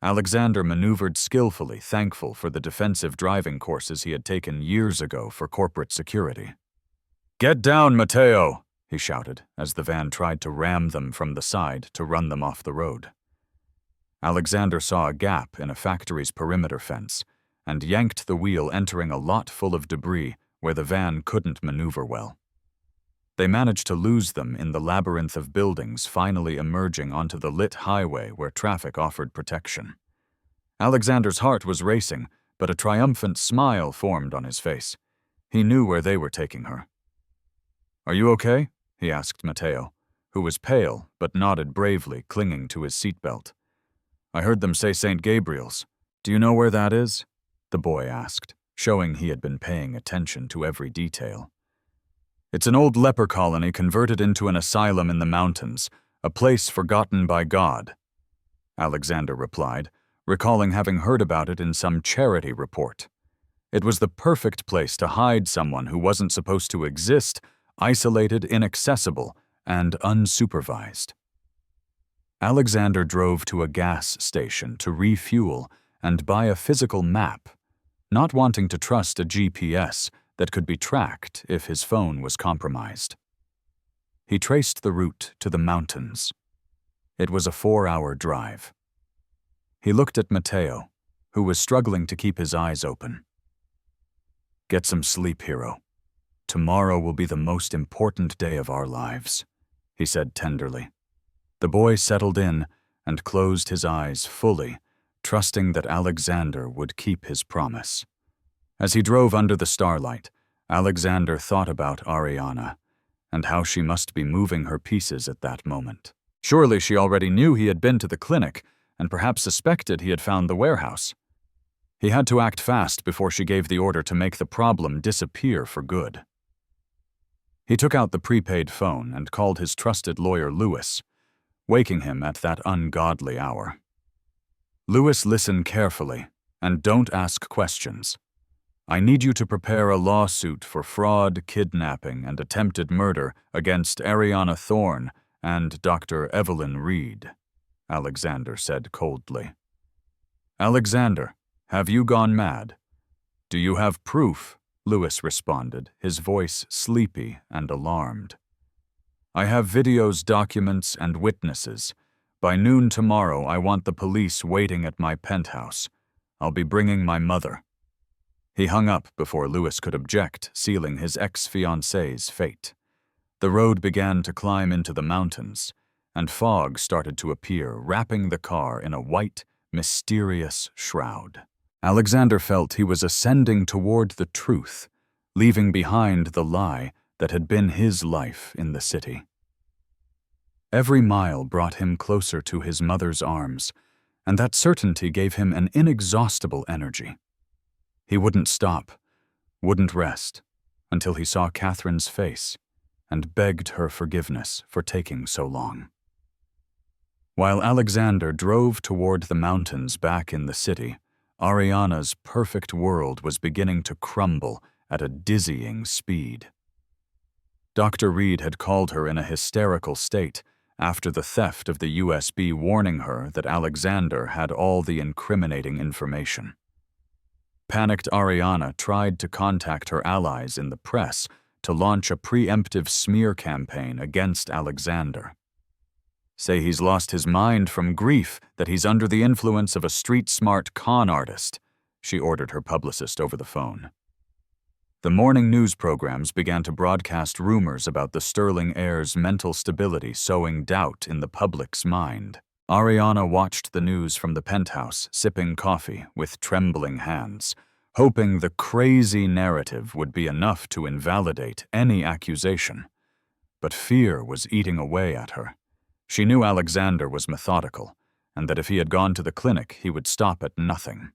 Alexander maneuvered skillfully, thankful for the defensive driving courses he had taken years ago for corporate security. "Get down, Mateo!" he shouted as the van tried to ram them from the side to run them off the road. Alexander saw a gap in a factory's perimeter fence and yanked the wheel, entering a lot full of debris where the van couldn't maneuver well. They managed to lose them in the labyrinth of buildings, finally emerging onto the lit highway where traffic offered protection. Alexander's heart was racing, but a triumphant smile formed on his face. He knew where they were taking her. "Are you okay?" he asked Mateo, who was pale but nodded bravely, clinging to his seatbelt. "I heard them say St. Gabriel's. Do you know where that is?" the boy asked, showing he had been paying attention to every detail. "It's an old leper colony converted into an asylum in the mountains, a place forgotten by God," Alexander replied, recalling having heard about it in some charity report. It was the perfect place to hide someone who wasn't supposed to exist, isolated, inaccessible, and unsupervised. Alexander drove to a gas station to refuel and buy a physical map, not wanting to trust a GPS that could be tracked if his phone was compromised. He traced the route to the mountains. It was a 4-hour drive. He looked at Mateo, who was struggling to keep his eyes open. "Get some sleep, hero. Tomorrow will be the most important day of our lives," he said tenderly. The boy settled in and closed his eyes fully, trusting that Alexander would keep his promise. As he drove under the starlight, Alexander thought about Ariana and how she must be moving her pieces at that moment. Surely she already knew he had been to the clinic and perhaps suspected he had found the warehouse. He had to act fast before she gave the order to make the problem disappear for good. He took out the prepaid phone and called his trusted lawyer Lewis, waking him at that ungodly hour. "Lewis, listen carefully, and don't ask questions. I need you to prepare a lawsuit for fraud, kidnapping, and attempted murder against Ariana Thorne and Dr. Evelyn Reed," Alexander said coldly. "Alexander, have you gone mad?" "Do you have proof?" Lewis responded, his voice sleepy and alarmed. "I have videos, documents, and witnesses. By noon tomorrow, I want the police waiting at my penthouse. I'll be bringing my mother." He hung up before Lewis could object, sealing his ex-fiancée's fate. The road began to climb into the mountains, and fog started to appear, wrapping the car in a white, mysterious shroud. Alexander felt he was ascending toward the truth, leaving behind the lie that had been his life in the city. Every mile brought him closer to his mother's arms, and that certainty gave him an inexhaustible energy. He wouldn't stop, wouldn't rest, until he saw Catherine's face and begged her forgiveness for taking so long. While Alexander drove toward the mountains back in the city, Ariana's perfect world was beginning to crumble at a dizzying speed. Dr. Reed had called her in a hysterical state after the theft of the USB, warning her that Alexander had all the incriminating information. Panicked Ariana tried to contact her allies in the press to launch a preemptive smear campaign against Alexander. "Say he's lost his mind from grief, that he's under the influence of a street-smart con artist," she ordered her publicist over the phone. The morning news programs began to broadcast rumors about the sterling heir's mental stability, sowing doubt in the public's mind. Ariana watched the news from the penthouse, sipping coffee with trembling hands, hoping the crazy narrative would be enough to invalidate any accusation. But fear was eating away at her. She knew Alexander was methodical, and that if he had gone to the clinic, he would stop at nothing.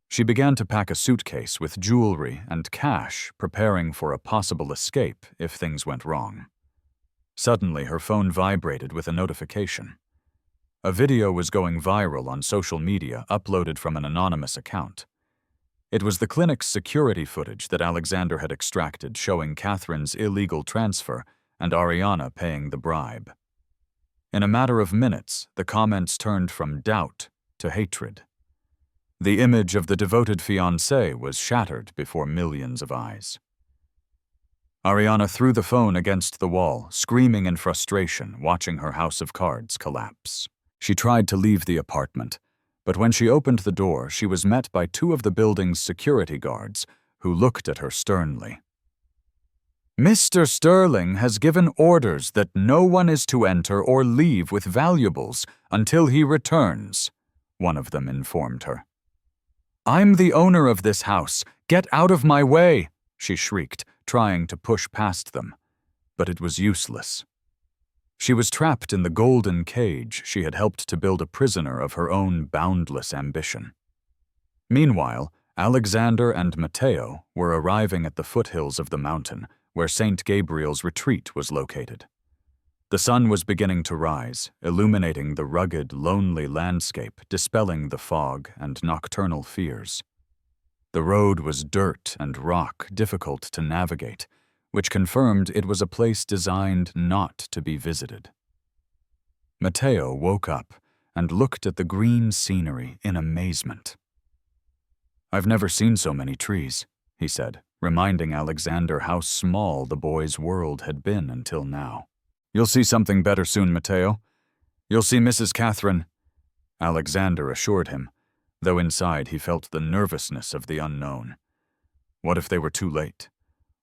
She began to pack a suitcase with jewelry and cash, preparing for a possible escape if things went wrong. Suddenly, her phone vibrated with a notification. A video was going viral on social media, uploaded from an anonymous account. It was the clinic's security footage that Alexander had extracted, showing Catherine's illegal transfer and Ariana paying the bribe. In a matter of minutes, the comments turned from doubt to hatred. The image of the devoted fiancé was shattered before millions of eyes. Ariana threw the phone against the wall, screaming in frustration, watching her house of cards collapse. She tried to leave the apartment, but when she opened the door, she was met by two of the building's security guards, who looked at her sternly. "Mr. Sterling has given orders that no one is to enter or leave with valuables until he returns," one of them informed her. "I'm the owner of this house. Get out of my way," she shrieked, trying to push past them. But it was useless. She was trapped in the golden cage she had helped to build a prisoner of her own boundless ambition. Meanwhile, Alexander and Matteo were arriving at the foothills of the mountain, where St. Gabriel's retreat was located. The sun was beginning to rise, illuminating the rugged, lonely landscape, dispelling the fog and nocturnal fears. The road was dirt and rock, difficult to navigate, which confirmed it was a place designed not to be visited. Matteo woke up and looked at the green scenery in amazement. "I've never seen so many trees," he said, reminding Alexander how small the boy's world had been until now. "You'll see something better soon, Matteo. You'll see Mrs. Catherine," Alexander assured him, though inside he felt the nervousness of the unknown. What if they were too late?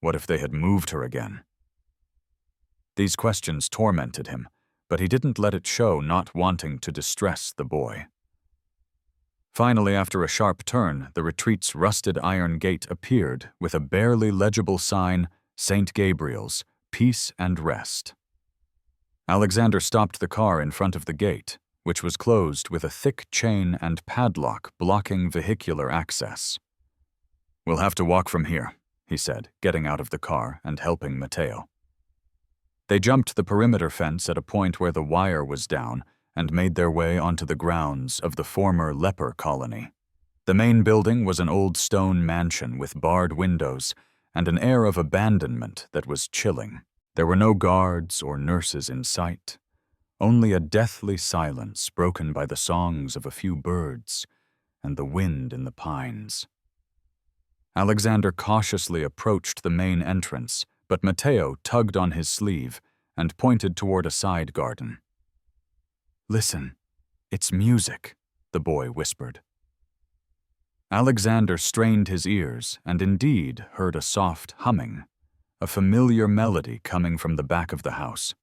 What if they had moved her again? These questions tormented him, but he didn't let it show, not wanting to distress the boy. Finally, after a sharp turn, the retreat's rusted iron gate appeared with a barely legible sign, "St. Gabriel's, Peace and Rest." Alexander stopped the car in front of the gate, which was closed with a thick chain and padlock blocking vehicular access. "We'll have to walk from here," he said, getting out of the car and helping Matteo. They jumped the perimeter fence at a point where the wire was down and made their way onto the grounds of the former leper colony. The main building was an old stone mansion with barred windows and an air of abandonment that was chilling. There were no guards or nurses in sight, only a deathly silence broken by the songs of a few birds and the wind in the pines. Alexander cautiously approached the main entrance, but Matteo tugged on his sleeve and pointed toward a side garden. "Listen, it's music," the boy whispered. Alexander strained his ears and indeed heard a soft humming, a familiar melody coming from the back of the house.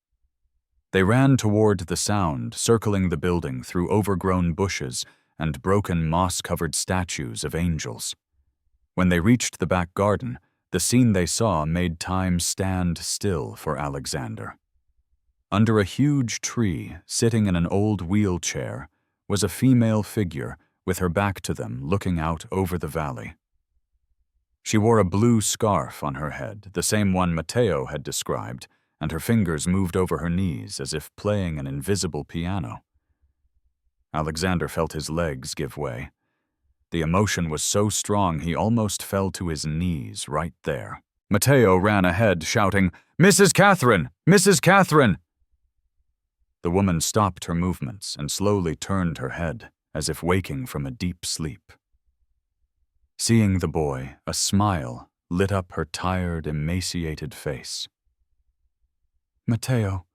They ran toward the sound, circling the building through overgrown bushes and broken moss-covered statues of angels. When they reached the back garden, the scene they saw made time stand still for Alexander. Under a huge tree, sitting in an old wheelchair, was a female figure with her back to them looking out over the valley. She wore a blue scarf on her head, the same one Matteo had described, and her fingers moved over her knees as if playing an invisible piano. Alexander felt his legs give way. The emotion was so strong he almost fell to his knees right there. Matteo ran ahead, shouting, "Mrs. Catherine! Mrs. Catherine!" The woman stopped her movements and slowly turned her head, as if waking from a deep sleep. Seeing the boy, a smile lit up her tired, emaciated face. "Matteo,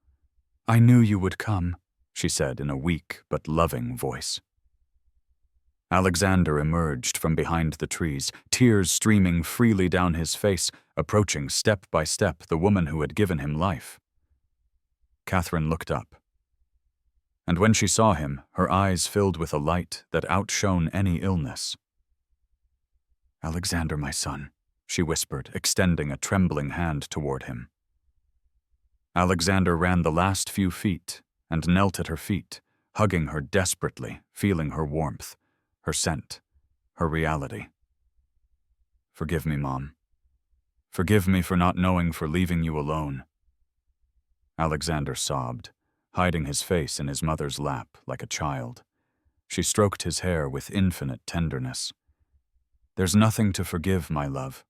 I knew you would come," she said in a weak but loving voice. Alexander emerged from behind the trees, tears streaming freely down his face, approaching step by step the woman who had given him life. Catherine looked up. And when she saw him, her eyes filled with a light that outshone any illness. "Alexander, my son," she whispered, extending a trembling hand toward him. Alexander ran the last few feet and knelt at her feet, hugging her desperately, feeling her warmth, her scent, her reality. "Forgive me, Mom. Forgive me for not knowing, for leaving you alone." Alexander sobbed, hiding his face in his mother's lap like a child. She stroked his hair with infinite tenderness. "There's nothing to forgive, my love.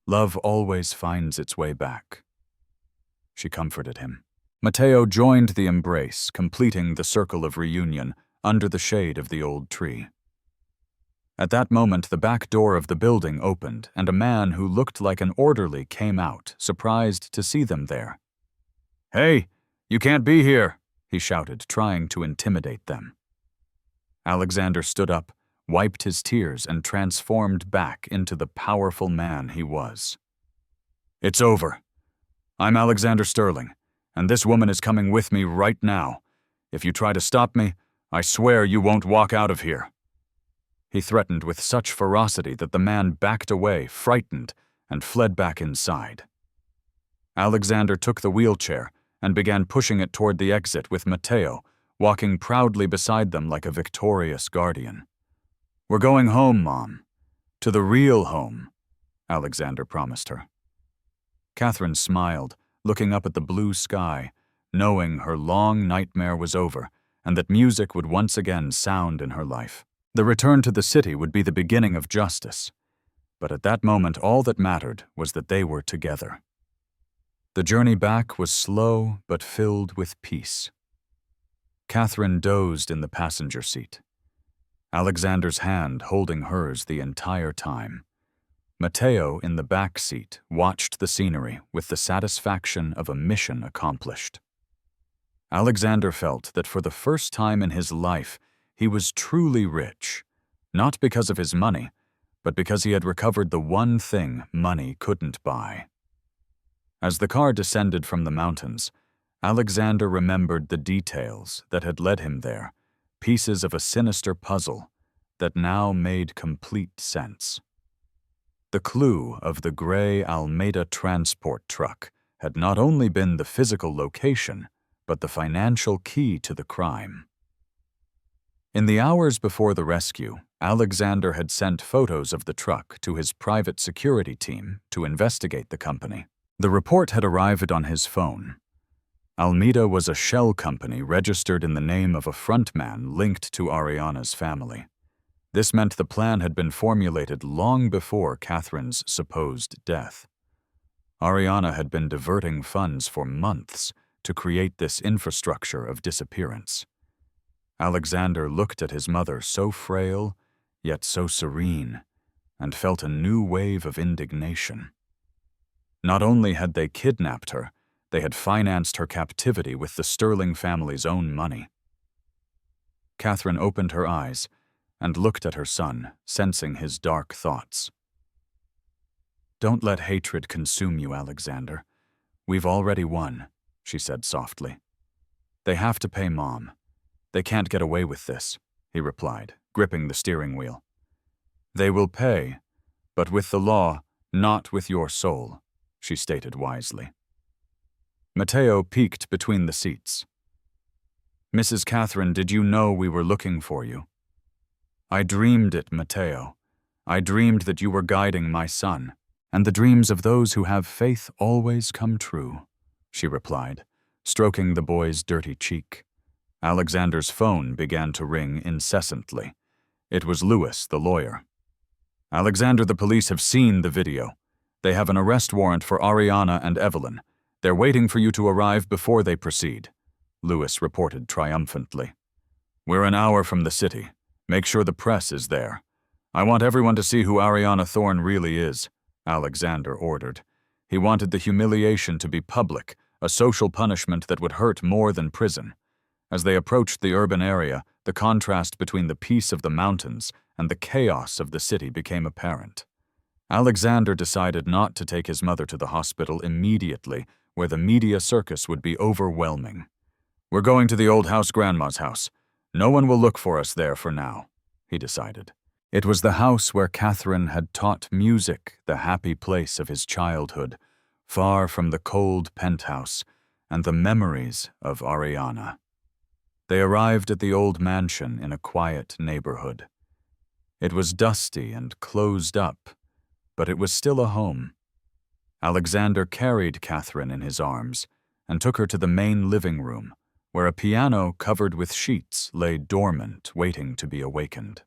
Love always finds its way back." She comforted him. Matteo joined the embrace, completing the circle of reunion under the shade of the old tree. At that moment, the back door of the building opened, and a man who looked like an orderly came out, surprised to see them there. "Hey, you can't be here," he shouted, trying to intimidate them. Alexander stood up, wiped his tears, and transformed back into the powerful man he was. "It's over. I'm Alexander Sterling, and this woman is coming with me right now. If you try to stop me, I swear you won't walk out of here." He threatened with such ferocity that the man backed away, frightened, and fled back inside. Alexander took the wheelchair and began pushing it toward the exit with Matteo, walking proudly beside them like a victorious guardian. "We're going home, Mom. To the real home," Alexander promised her. Catherine smiled, looking up at the blue sky, knowing her long nightmare was over and that music would once again sound in her life. The return to the city would be the beginning of justice, but at that moment all that mattered was that they were together. The journey back was slow but filled with peace. Catherine dozed in the passenger seat, Alexander's hand holding hers the entire time. Matteo, in the back seat, watched the scenery with the satisfaction of a mission accomplished. Alexander felt that for the first time in his life, he was truly rich, not because of his money, but because he had recovered the one thing money couldn't buy. As the car descended from the mountains, Alexander remembered the details that had led him there, pieces of a sinister puzzle that now made complete sense. The clue of the gray Almeida transport truck had not only been the physical location, but the financial key to the crime. In the hours before the rescue, Alexander had sent photos of the truck to his private security team to investigate the company. The report had arrived on his phone. Almeida was a shell company registered in the name of a frontman linked to Ariana's family. This meant the plan had been formulated long before Catherine's supposed death. Ariana had been diverting funds for months to create this infrastructure of disappearance. Alexander looked at his mother so frail, yet so serene, and felt a new wave of indignation. Not only had they kidnapped her, they had financed her captivity with the Sterling family's own money. Catherine opened her eyes and looked at her son, sensing his dark thoughts. "Don't let hatred consume you, Alexander. We've already won," she said softly. "They have to pay Mom. They can't get away with this," he replied, gripping the steering wheel. "They will pay, but with the law, not with your soul," she stated wisely. Matteo peeked between the seats. "Mrs. Catherine, did you know we were looking for you?" "I dreamed it, Matteo. I dreamed that you were guiding my son, and the dreams of those who have faith always come true," she replied, stroking the boy's dirty cheek. Alexander's phone began to ring incessantly. It was Lewis, the lawyer. "Alexander, the police have seen the video. They have an arrest warrant for Ariana and Evelyn. They're waiting for you to arrive before they proceed," Lewis reported triumphantly. "We're an hour from the city. Make sure the press is there. I want everyone to see who Ariana Thorne really is," Alexander ordered. He wanted the humiliation to be public, a social punishment that would hurt more than prison. As they approached the urban area, the contrast between the peace of the mountains and the chaos of the city became apparent. Alexander decided not to take his mother to the hospital immediately, where the media circus would be overwhelming. "We're going to the old house grandma's house. No one will look for us there for now," he decided. It was the house where Catherine had taught music, the happy place of his childhood, far from the cold penthouse and the memories of Ariana. They arrived at the old mansion in a quiet neighborhood. It was dusty and closed up, but it was still a home. Alexander carried Catherine in his arms and took her to the main living room, where a piano covered with sheets lay dormant, waiting to be awakened.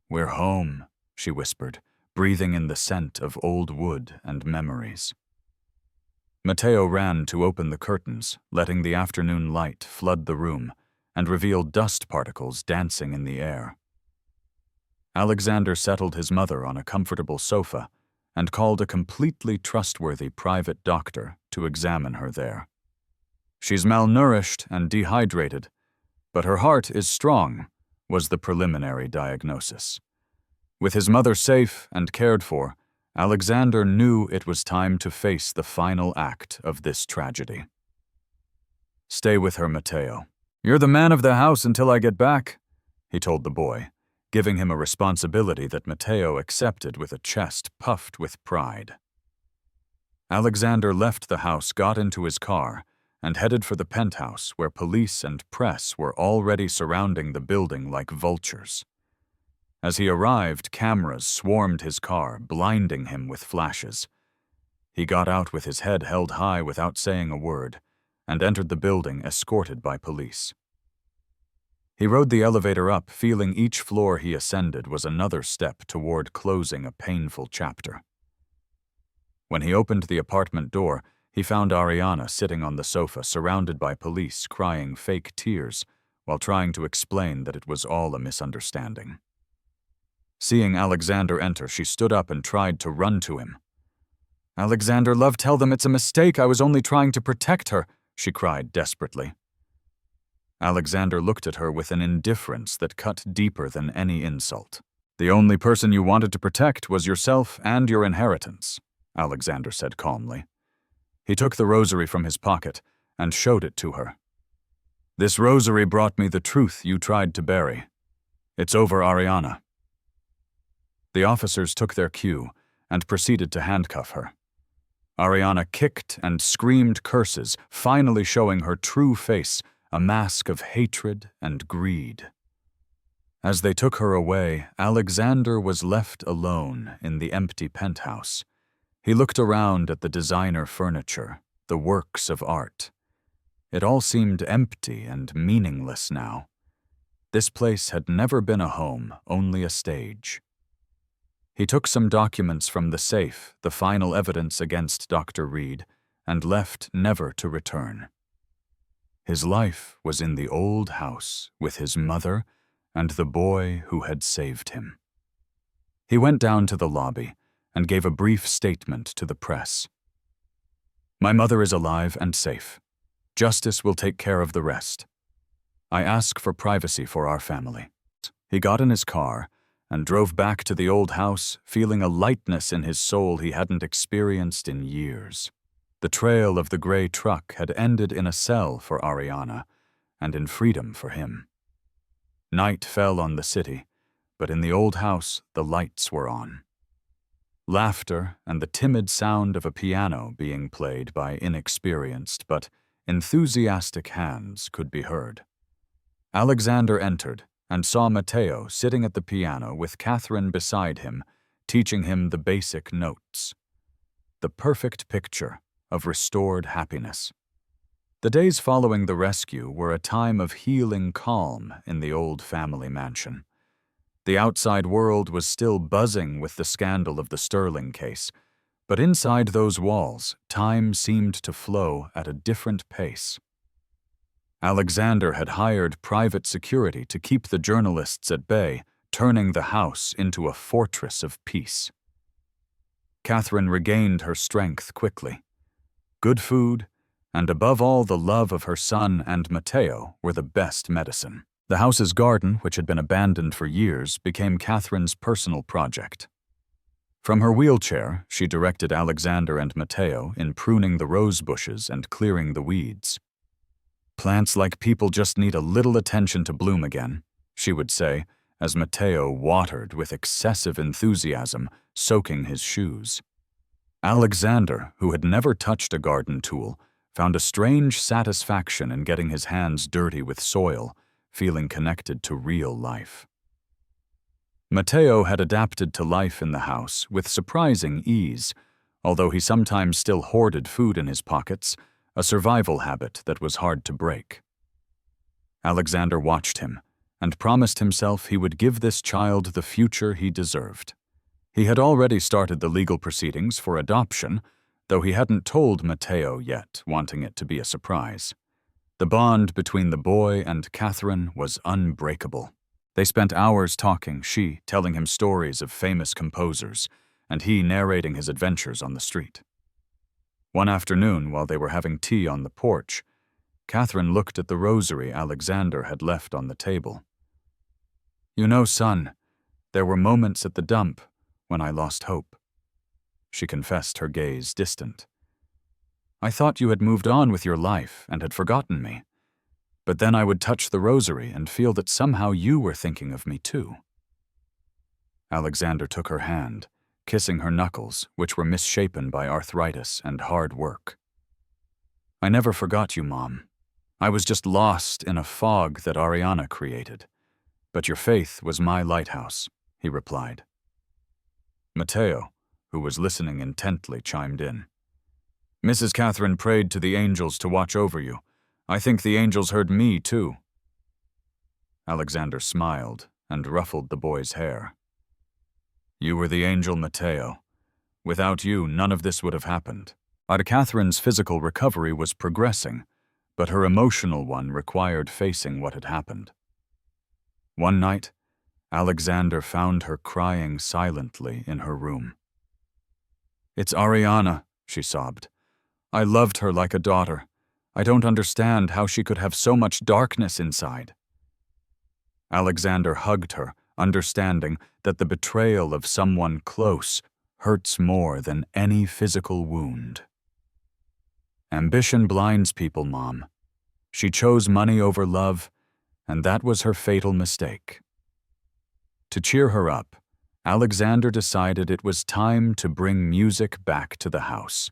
"We're home," she whispered, breathing in the scent of old wood and memories. Matteo ran to open the curtains, letting the afternoon light flood the room and reveal dust particles dancing in the air. Alexander settled his mother on a comfortable sofa and called a completely trustworthy private doctor to examine her there. "She's malnourished and dehydrated, but her heart is strong," was the preliminary diagnosis. With his mother safe and cared for, Alexander knew it was time to face the final act of this tragedy. "Stay with her, Matteo. You're the man of the house until I get back," he told the boy, giving him a responsibility that Matteo accepted with a chest puffed with pride. Alexander left the house, got into his car, and headed for the penthouse where police and press were already surrounding the building like vultures. As he arrived, cameras swarmed his car, blinding him with flashes. He got out with his head held high without saying a word, and entered the building escorted by police. He rode the elevator up, feeling each floor he ascended was another step toward closing a painful chapter. When he opened the apartment door, he found Ariana sitting on the sofa, surrounded by police, crying fake tears while trying to explain that it was all a misunderstanding. Seeing Alexander enter, she stood up and tried to run to him. "Alexander, love, tell them it's a mistake. I was only trying to protect her," she cried desperately. Alexander looked at her with an indifference that cut deeper than any insult. "The only person you wanted to protect was yourself and your inheritance," Alexander said calmly. He took the rosary from his pocket and showed it to her. "This rosary brought me the truth you tried to bury. It's over Ariana." The officers took their cue and proceeded to handcuff her. Ariana kicked and screamed curses, finally showing her true face, a mask of hatred and greed. As they took her away, Alexander was left alone in the empty penthouse. He looked around at the designer furniture, the works of art. It all seemed empty and meaningless now. This place had never been a home, only a stage. He took some documents from the safe, the final evidence against Dr. Reed, and left never to return. His life was in the old house with his mother and the boy who had saved him. He went down to the lobby and gave a brief statement to the press. "My mother is alive and safe. Justice will take care of the rest. I ask for privacy for our family." He got in his car and drove back to the old house, feeling a lightness in his soul he hadn't experienced in years. The trail of the gray truck had ended in a cell for Ariana and in freedom for him. Night fell on the city, but in the old house the lights were on. Laughter and the timid sound of a piano being played by inexperienced but enthusiastic hands could be heard. Alexander entered and saw Matteo sitting at the piano with Catherine beside him, teaching him the basic notes. The perfect picture of restored happiness. The days following the rescue were a time of healing calm in the old family mansion. The outside world was still buzzing with the scandal of the Sterling case, but inside those walls, time seemed to flow at a different pace. Alexander had hired private security to keep the journalists at bay, turning the house into a fortress of peace. Catherine regained her strength quickly. Good food, and above all the love of her son and Matteo, were the best medicine. The house's garden, which had been abandoned for years, became Catherine's personal project. From her wheelchair, she directed Alexander and Matteo in pruning the rose bushes and clearing the weeds. "Plants like people just need a little attention to bloom again," she would say, as Matteo watered with excessive enthusiasm, soaking his shoes. Alexander, who had never touched a garden tool, found a strange satisfaction in getting his hands dirty with soil, feeling connected to real life. Matteo had adapted to life in the house with surprising ease, although he sometimes still hoarded food in his pockets, a survival habit that was hard to break. Alexander watched him and promised himself he would give this child the future he deserved. He had already started the legal proceedings for adoption, though he hadn't told Matteo yet, wanting it to be a surprise. The bond between the boy and Catherine was unbreakable. They spent hours talking, she telling him stories of famous composers, and he narrating his adventures on the street. One afternoon, while they were having tea on the porch, Catherine looked at the rosary Alexander had left on the table. "You know, son, there were moments at the dump when I lost hope." She confessed, her gaze distant. "I thought you had moved on with your life and had forgotten me. But then I would touch the rosary and feel that somehow you were thinking of me too." Alexander took her hand, kissing her knuckles, which were misshapen by arthritis and hard work. "I never forgot you, Mom. I was just lost in a fog that Ariana created. But your faith was my lighthouse," he replied. Matteo, who was listening intently, chimed in. "Mrs. Catherine prayed to the angels to watch over you. I think the angels heard me, too." Alexander smiled and ruffled the boy's hair. "You were the angel, Matteo. Without you, none of this would have happened." Catherine's physical recovery was progressing, but her emotional one required facing what had happened. One night, Alexander found her crying silently in her room. "It's Ariana," she sobbed. "I loved her like a daughter. I don't understand how she could have so much darkness inside." Alexander hugged her, understanding that the betrayal of someone close hurts more than any physical wound. "Ambition blinds people, Mom. She chose money over love, and that was her fatal mistake." To cheer her up, Alexander decided it was time to bring music back to the house.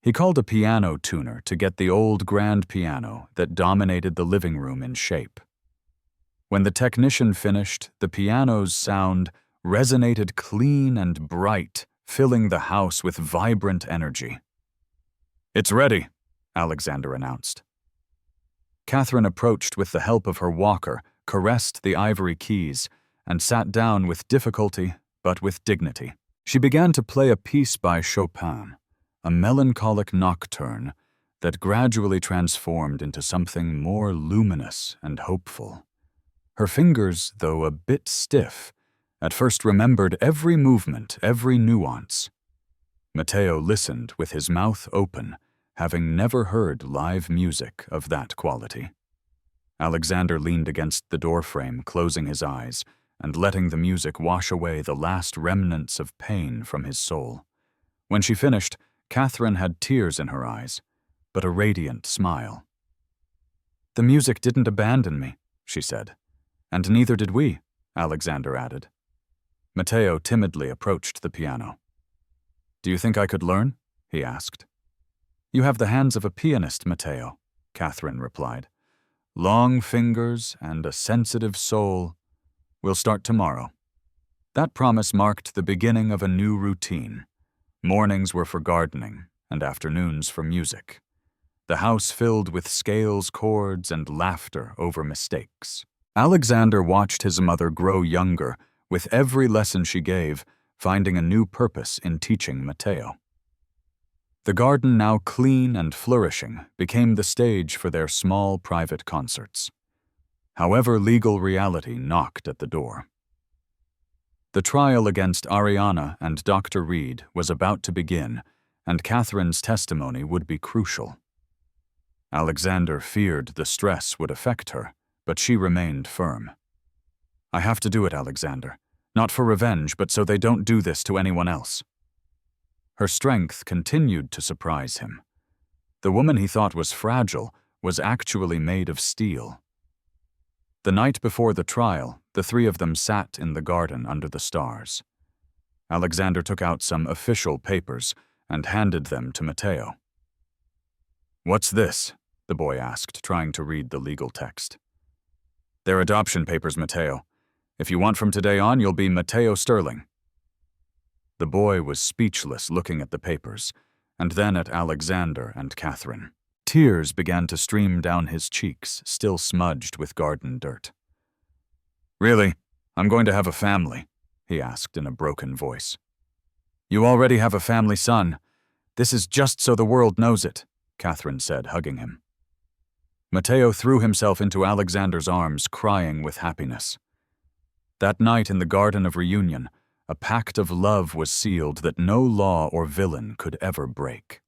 He called a piano tuner to get the old grand piano that dominated the living room in shape. When the technician finished, the piano's sound resonated clean and bright, filling the house with vibrant energy. "It's ready," Alexander announced. Catherine approached with the help of her walker, caressed the ivory keys, and sat down with difficulty but with dignity. She began to play a piece by Chopin, a melancholic nocturne that gradually transformed into something more luminous and hopeful. Her fingers, though a bit stiff, at first remembered every movement, every nuance. Matteo listened with his mouth open, having never heard live music of that quality. Alexander leaned against the doorframe, closing his eyes and letting the music wash away the last remnants of pain from his soul. When she finished, Catherine had tears in her eyes, but a radiant smile. "The music didn't abandon me," she said. "And neither did we," Alexander added. Matteo timidly approached the piano. "Do you think I could learn?" he asked. "You have the hands of a pianist, Matteo," Catherine replied. "Long fingers and a sensitive soul. We'll start tomorrow." That promise marked the beginning of a new routine. Mornings were for gardening and afternoons for music. The house filled with scales, chords, and laughter over mistakes. Alexander watched his mother grow younger, with every lesson she gave, finding a new purpose in teaching Matteo. The garden, now clean and flourishing, became the stage for their small private concerts. However, legal reality knocked at the door. The trial against Ariana and Dr. Reed was about to begin, and Catherine's testimony would be crucial. Alexander feared the stress would affect her, but she remained firm. "I have to do it, Alexander. Not for revenge, but so they don't do this to anyone else." Her strength continued to surprise him. The woman he thought was fragile was actually made of steel. The night before the trial, the three of them sat in the garden under the stars. Alexander took out some official papers and handed them to Matteo. "What's this?" the boy asked, trying to read the legal text. "They're adoption papers, Matteo. If you want from today on, you'll be Matteo Sterling." The boy was speechless, looking at the papers, and then at Alexander and Catherine. Tears began to stream down his cheeks, still smudged with garden dirt. "Really? I'm going to have a family," he asked in a broken voice. "You already have a family son. This is just so the world knows it," Catherine said, hugging him. Matteo threw himself into Alexander's arms, crying with happiness. That night in the Garden of Reunion, a pact of love was sealed that no law or villain could ever break.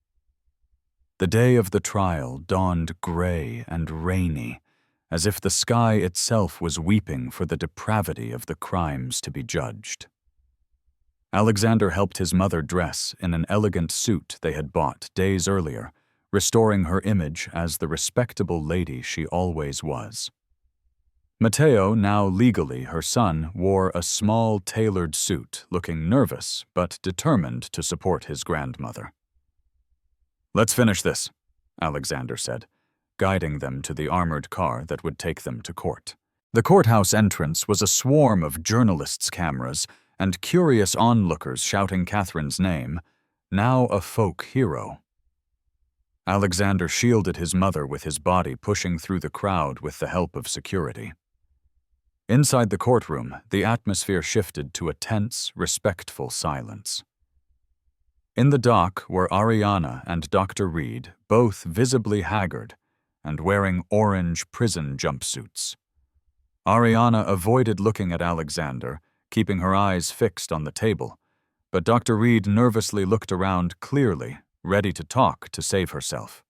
The day of the trial dawned gray and rainy, as if the sky itself was weeping for the depravity of the crimes to be judged. Alexander helped his mother dress in an elegant suit they had bought days earlier, restoring her image as the respectable lady she always was. Matteo, now legally her son, wore a small tailored suit, looking nervous but determined to support his grandmother. "Let's finish this," Alexander said, guiding them to the armored car that would take them to court. The courthouse entrance was a swarm of journalists' cameras and curious onlookers shouting Catherine's name, now a folk hero. Alexander shielded his mother with his body, pushing through the crowd with the help of security. Inside the courtroom, the atmosphere shifted to a tense, respectful silence. In the dock were Ariana and Dr. Reed, both visibly haggard and wearing orange prison jumpsuits. Ariana avoided looking at Alexander, keeping her eyes fixed on the table, but Dr. Reed nervously looked around clearly, ready to talk to save herself.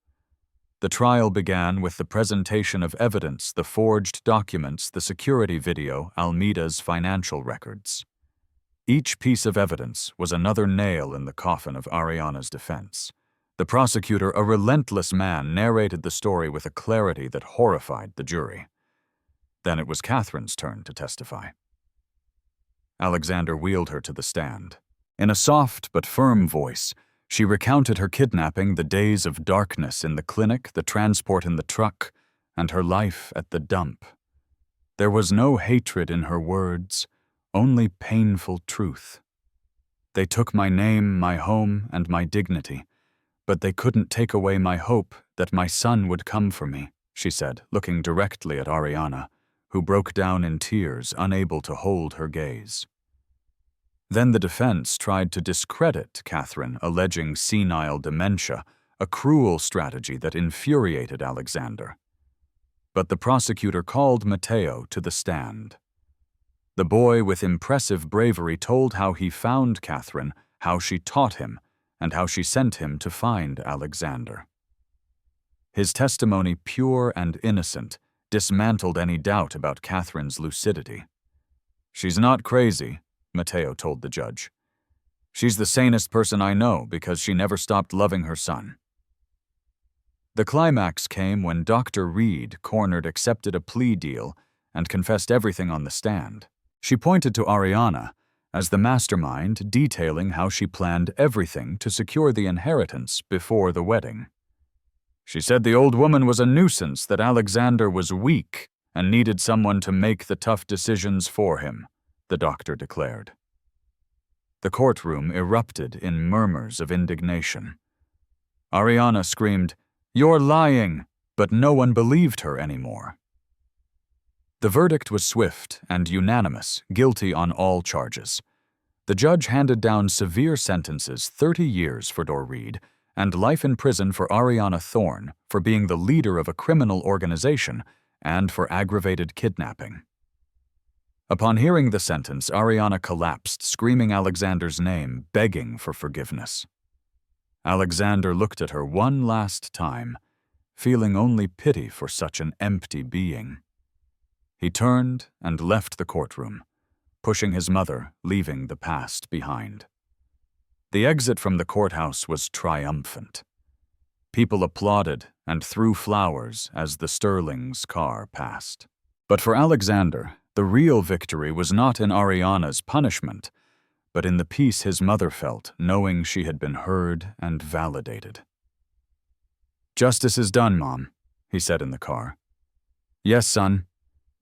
The trial began with the presentation of evidence, the forged documents, the security video, Almeida's financial records. Each piece of evidence was another nail in the coffin of Ariana's defense. The prosecutor, a relentless man, narrated the story with a clarity that horrified the jury. Then it was Catherine's turn to testify. Alexander wheeled her to the stand. In a soft but firm voice, she recounted her kidnapping, the days of darkness in the clinic, the transport in the truck, and her life at the dump. There was no hatred in her words, only painful truth. They took my name, my home, and my dignity, but they couldn't take away my hope that my son would come for me, she said, looking directly at Ariana, who broke down in tears, unable to hold her gaze. Then the defense tried to discredit Catherine, alleging senile dementia, a cruel strategy that infuriated Alexander. But the prosecutor called Matteo to the stand. The boy, with impressive bravery, told how he found Catherine, how she taught him, and how she sent him to find Alexander. His testimony, pure and innocent, dismantled any doubt about Catherine's lucidity. "She's not crazy," Matteo told the judge. "She's the sanest person I know because she never stopped loving her son." The climax came when Dr. Reed accepted a plea deal and confessed everything on the stand. She pointed to Ariana as the mastermind, detailing how she planned everything to secure the inheritance before the wedding. She said the old woman was a nuisance, that Alexander was weak and needed someone to make the tough decisions for him, the doctor declared. The courtroom erupted in murmurs of indignation. Ariana screamed, "You're lying!" but no one believed her anymore. The verdict was swift and unanimous, guilty on all charges. The judge handed down severe sentences, 30 years for Reed and life in prison for Ariana Thorne for being the leader of a criminal organization and for aggravated kidnapping. Upon hearing the sentence, Ariana collapsed, screaming Alexander's name, begging for forgiveness. Alexander looked at her one last time, feeling only pity for such an empty being. He turned and left the courtroom, pushing his mother, leaving the past behind. The exit from the courthouse was triumphant. People applauded and threw flowers as the Sterling's car passed. But for Alexander, the real victory was not in Ariana's punishment, but in the peace his mother felt, knowing she had been heard and validated. "Justice is done, Mom," he said in the car. "Yes, son.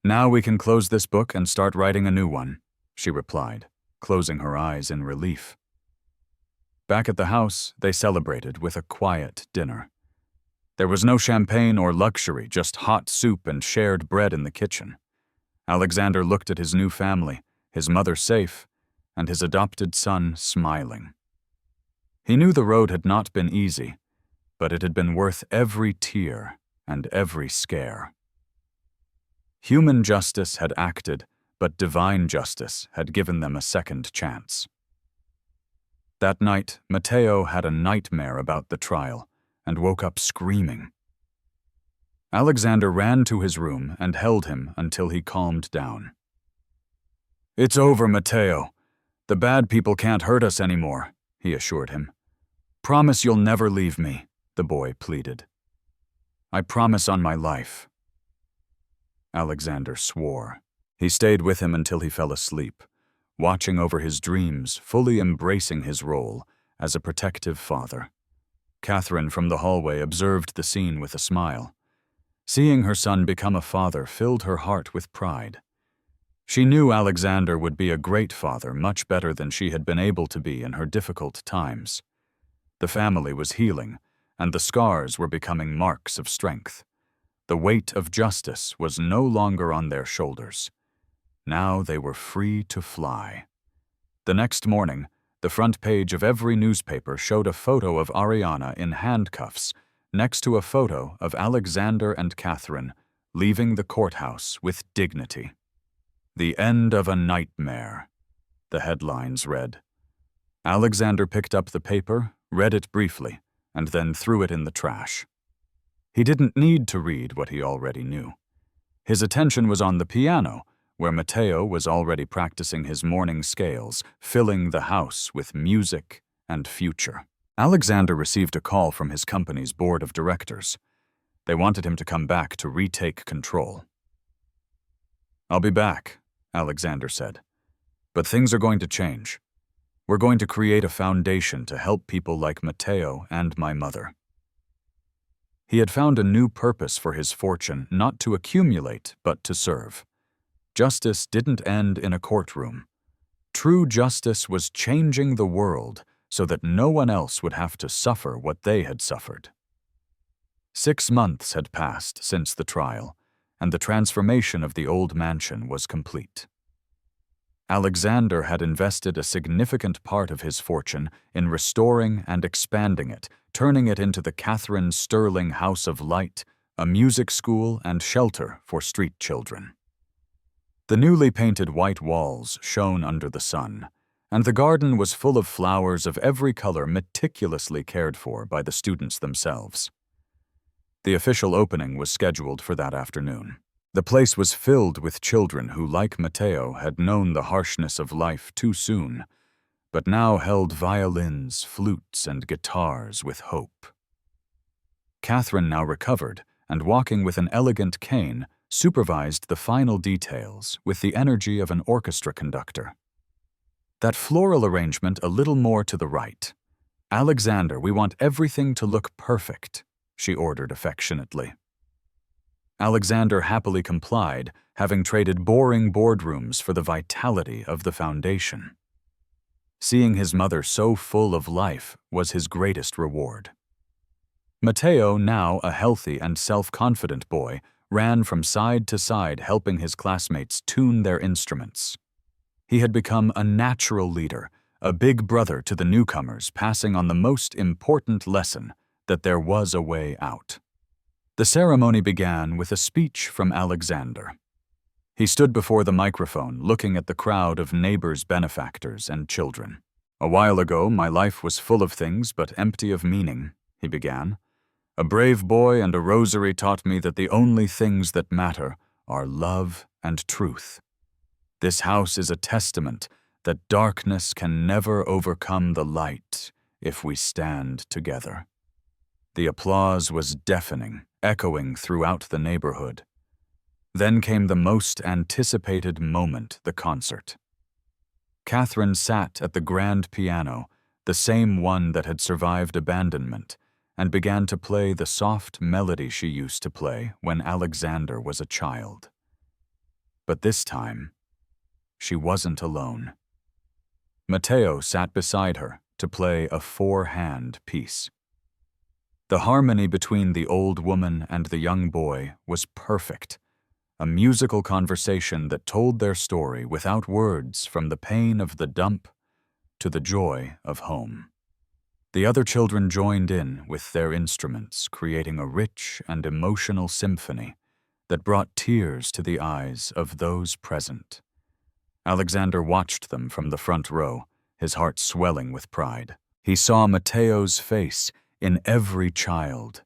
Now we can close this book and start writing a new one," she replied, closing her eyes in relief. Back at the house, they celebrated with a quiet dinner. There was no champagne or luxury, just hot soup and shared bread in the kitchen. Alexander looked at his new family, his mother safe, and his adopted son smiling. He knew the road had not been easy, but it had been worth every tear and every scare. Human justice had acted, but divine justice had given them a second chance. That night, Matteo had a nightmare about the trial and woke up screaming. Alexander ran to his room and held him until he calmed down. "It's over, Matteo. The bad people can't hurt us anymore," he assured him. "Promise you'll never leave me," the boy pleaded. "I promise on my life." Alexander swore. He stayed with him until he fell asleep, watching over his dreams, fully embracing his role as a protective father. Catherine from the hallway observed the scene with a smile. Seeing her son become a father filled her heart with pride. She knew Alexander would be a great father, much better than she had been able to be in her difficult times. The family was healing, and the scars were becoming marks of strength. The weight of justice was no longer on their shoulders. Now they were free to fly. The next morning, the front page of every newspaper showed a photo of Ariana in handcuffs next to a photo of Alexander and Catherine leaving the courthouse with dignity. "The end of a nightmare," the headlines read. Alexander picked up the paper, read it briefly, and then threw it in the trash. He didn't need to read what he already knew. His attention was on the piano, where Matteo was already practicing his morning scales, filling the house with music and future. Alexander received a call from his company's board of directors. They wanted him to come back to retake control. "I'll be back," Alexander said. "But things are going to change. We're going to create a foundation to help people like Matteo and my mother." He had found a new purpose for his fortune, not to accumulate, but to serve. Justice didn't end in a courtroom. True justice was changing the world so that no one else would have to suffer what they had suffered. 6 months had passed since the trial, and the transformation of the old mansion was complete. Alexander had invested a significant part of his fortune in restoring and expanding it, turning it into the Catherine Sterling House of Light, a music school and shelter for street children. The newly painted white walls shone under the sun, and the garden was full of flowers of every color meticulously cared for by the students themselves. The official opening was scheduled for that afternoon. The place was filled with children who, like Matteo, had known the harshness of life too soon, but now held violins, flutes, and guitars with hope. Catherine, now recovered and walking with an elegant cane, supervised the final details with the energy of an orchestra conductor. That floral arrangement a little more to the right. "Alexander, we want everything to look perfect," she ordered affectionately. Alexander happily complied, having traded boring boardrooms for the vitality of the foundation. Seeing his mother so full of life was his greatest reward. Matteo, now a healthy and self-confident boy, ran from side to side helping his classmates tune their instruments. He had become a natural leader, a big brother to the newcomers, passing on the most important lesson, that there was a way out. The ceremony began with a speech from Alexander. He stood before the microphone, looking at the crowd of neighbors, benefactors, and children. "A while ago, my life was full of things but empty of meaning," he began. "A brave boy and a rosary taught me that the only things that matter are love and truth. This house is a testament that darkness can never overcome the light if we stand together." The applause was deafening, echoing throughout the neighborhood. Then came the most anticipated moment, the concert. Catherine sat at the grand piano, the same one that had survived abandonment, and began to play the soft melody she used to play when Alexander was a child. But this time, she wasn't alone. Matteo sat beside her to play a 4-hand piece. The harmony between the old woman and the young boy was perfect, a musical conversation that told their story without words, from the pain of the dump to the joy of home. The other children joined in with their instruments, creating a rich and emotional symphony that brought tears to the eyes of those present. Alexander watched them from the front row, his heart swelling with pride. He saw Matteo's face in every child,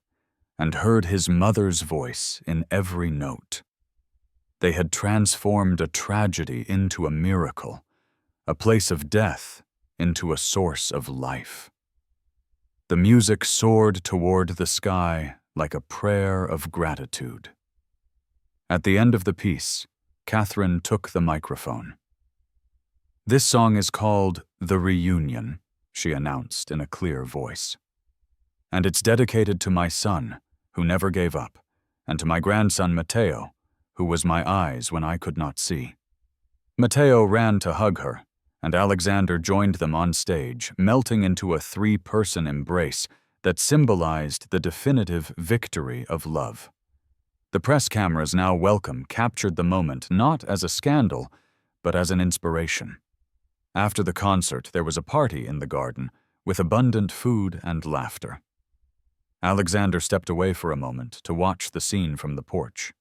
and heard his mother's voice in every note. They had transformed a tragedy into a miracle, a place of death into a source of life. The music soared toward the sky like a prayer of gratitude. At the end of the piece, Catherine took the microphone. "This song is called The Reunion," she announced in a clear voice. "And it's dedicated to my son, who never gave up, and to my grandson Matteo, who was my eyes when I could not see." Matteo ran to hug her, and Alexander joined them on stage, melting into a 3-person embrace that symbolized the definitive victory of love. The press cameras, now welcome, captured the moment not as a scandal, but as an inspiration. After the concert, there was a party in the garden, with abundant food and laughter. Alexander stepped away for a moment to watch the scene from the porch.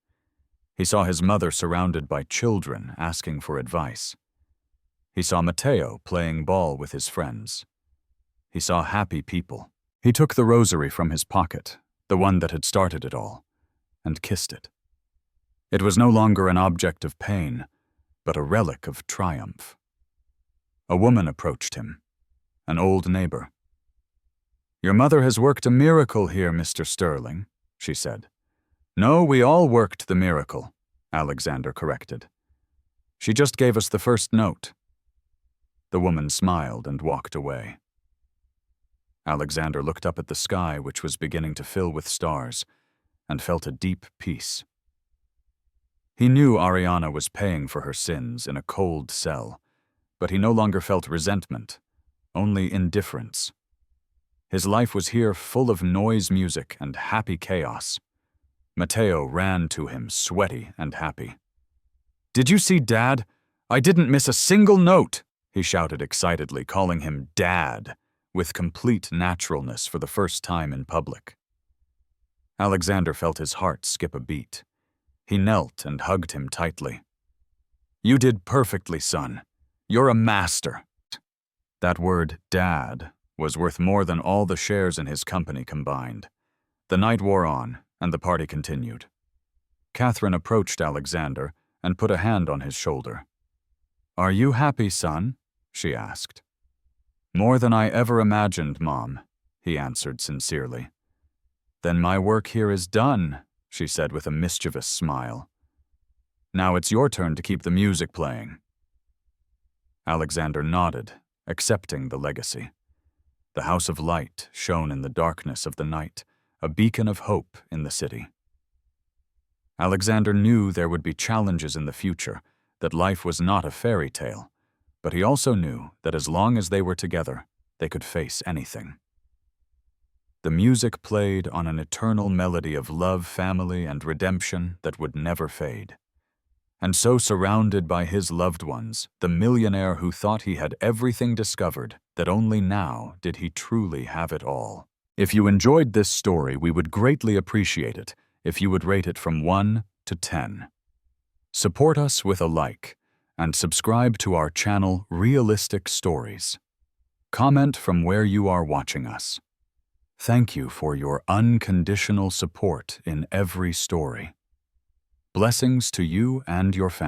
He saw his mother surrounded by children asking for advice. He saw Matteo playing ball with his friends. He saw happy people. He took the rosary from his pocket, the one that had started it all, and kissed it. It was no longer an object of pain, but a relic of triumph. A woman approached him, an old neighbor. "Your mother has worked a miracle here, Mr. Sterling," she said. "No, we all worked the miracle," Alexander corrected. "She just gave us the first note." The woman smiled and walked away. Alexander looked up at the sky, which was beginning to fill with stars, and felt a deep peace. He knew Ariana was paying for her sins in a cold cell, but he no longer felt resentment, only indifference. His life was here full of noise music and happy chaos. Mateo ran to him, sweaty and happy. "Did you see Dad? I didn't miss a single note," he shouted excitedly, calling him Dad, with complete naturalness for the first time in public. Alexander felt his heart skip a beat. He knelt and hugged him tightly. "You did perfectly, son. You're a master." That word, Dad, was worth more than all the shares in his company combined. The night wore on, and the party continued. Catherine approached Alexander and put a hand on his shoulder. "Are you happy, son?" she asked. "More than I ever imagined, Mom," he answered sincerely. "Then my work here is done," she said with a mischievous smile. "Now it's your turn to keep the music playing." Alexander nodded, accepting the legacy. The house of light shone in the darkness of the night, a beacon of hope in the city. Alexander knew there would be challenges in the future, that life was not a fairy tale, but he also knew that as long as they were together, they could face anything. The music played on an eternal melody of love, family, and redemption that would never fade. And so, surrounded by his loved ones, the millionaire who thought he had everything discovered that only now did he truly have it all. If you enjoyed this story, we would greatly appreciate it if you would rate it from 1 to 10. Support us with a like, and subscribe to our channel Realistic Stories. Comment from where you are watching us. Thank you for your unconditional support in every story. Blessings to you and your family.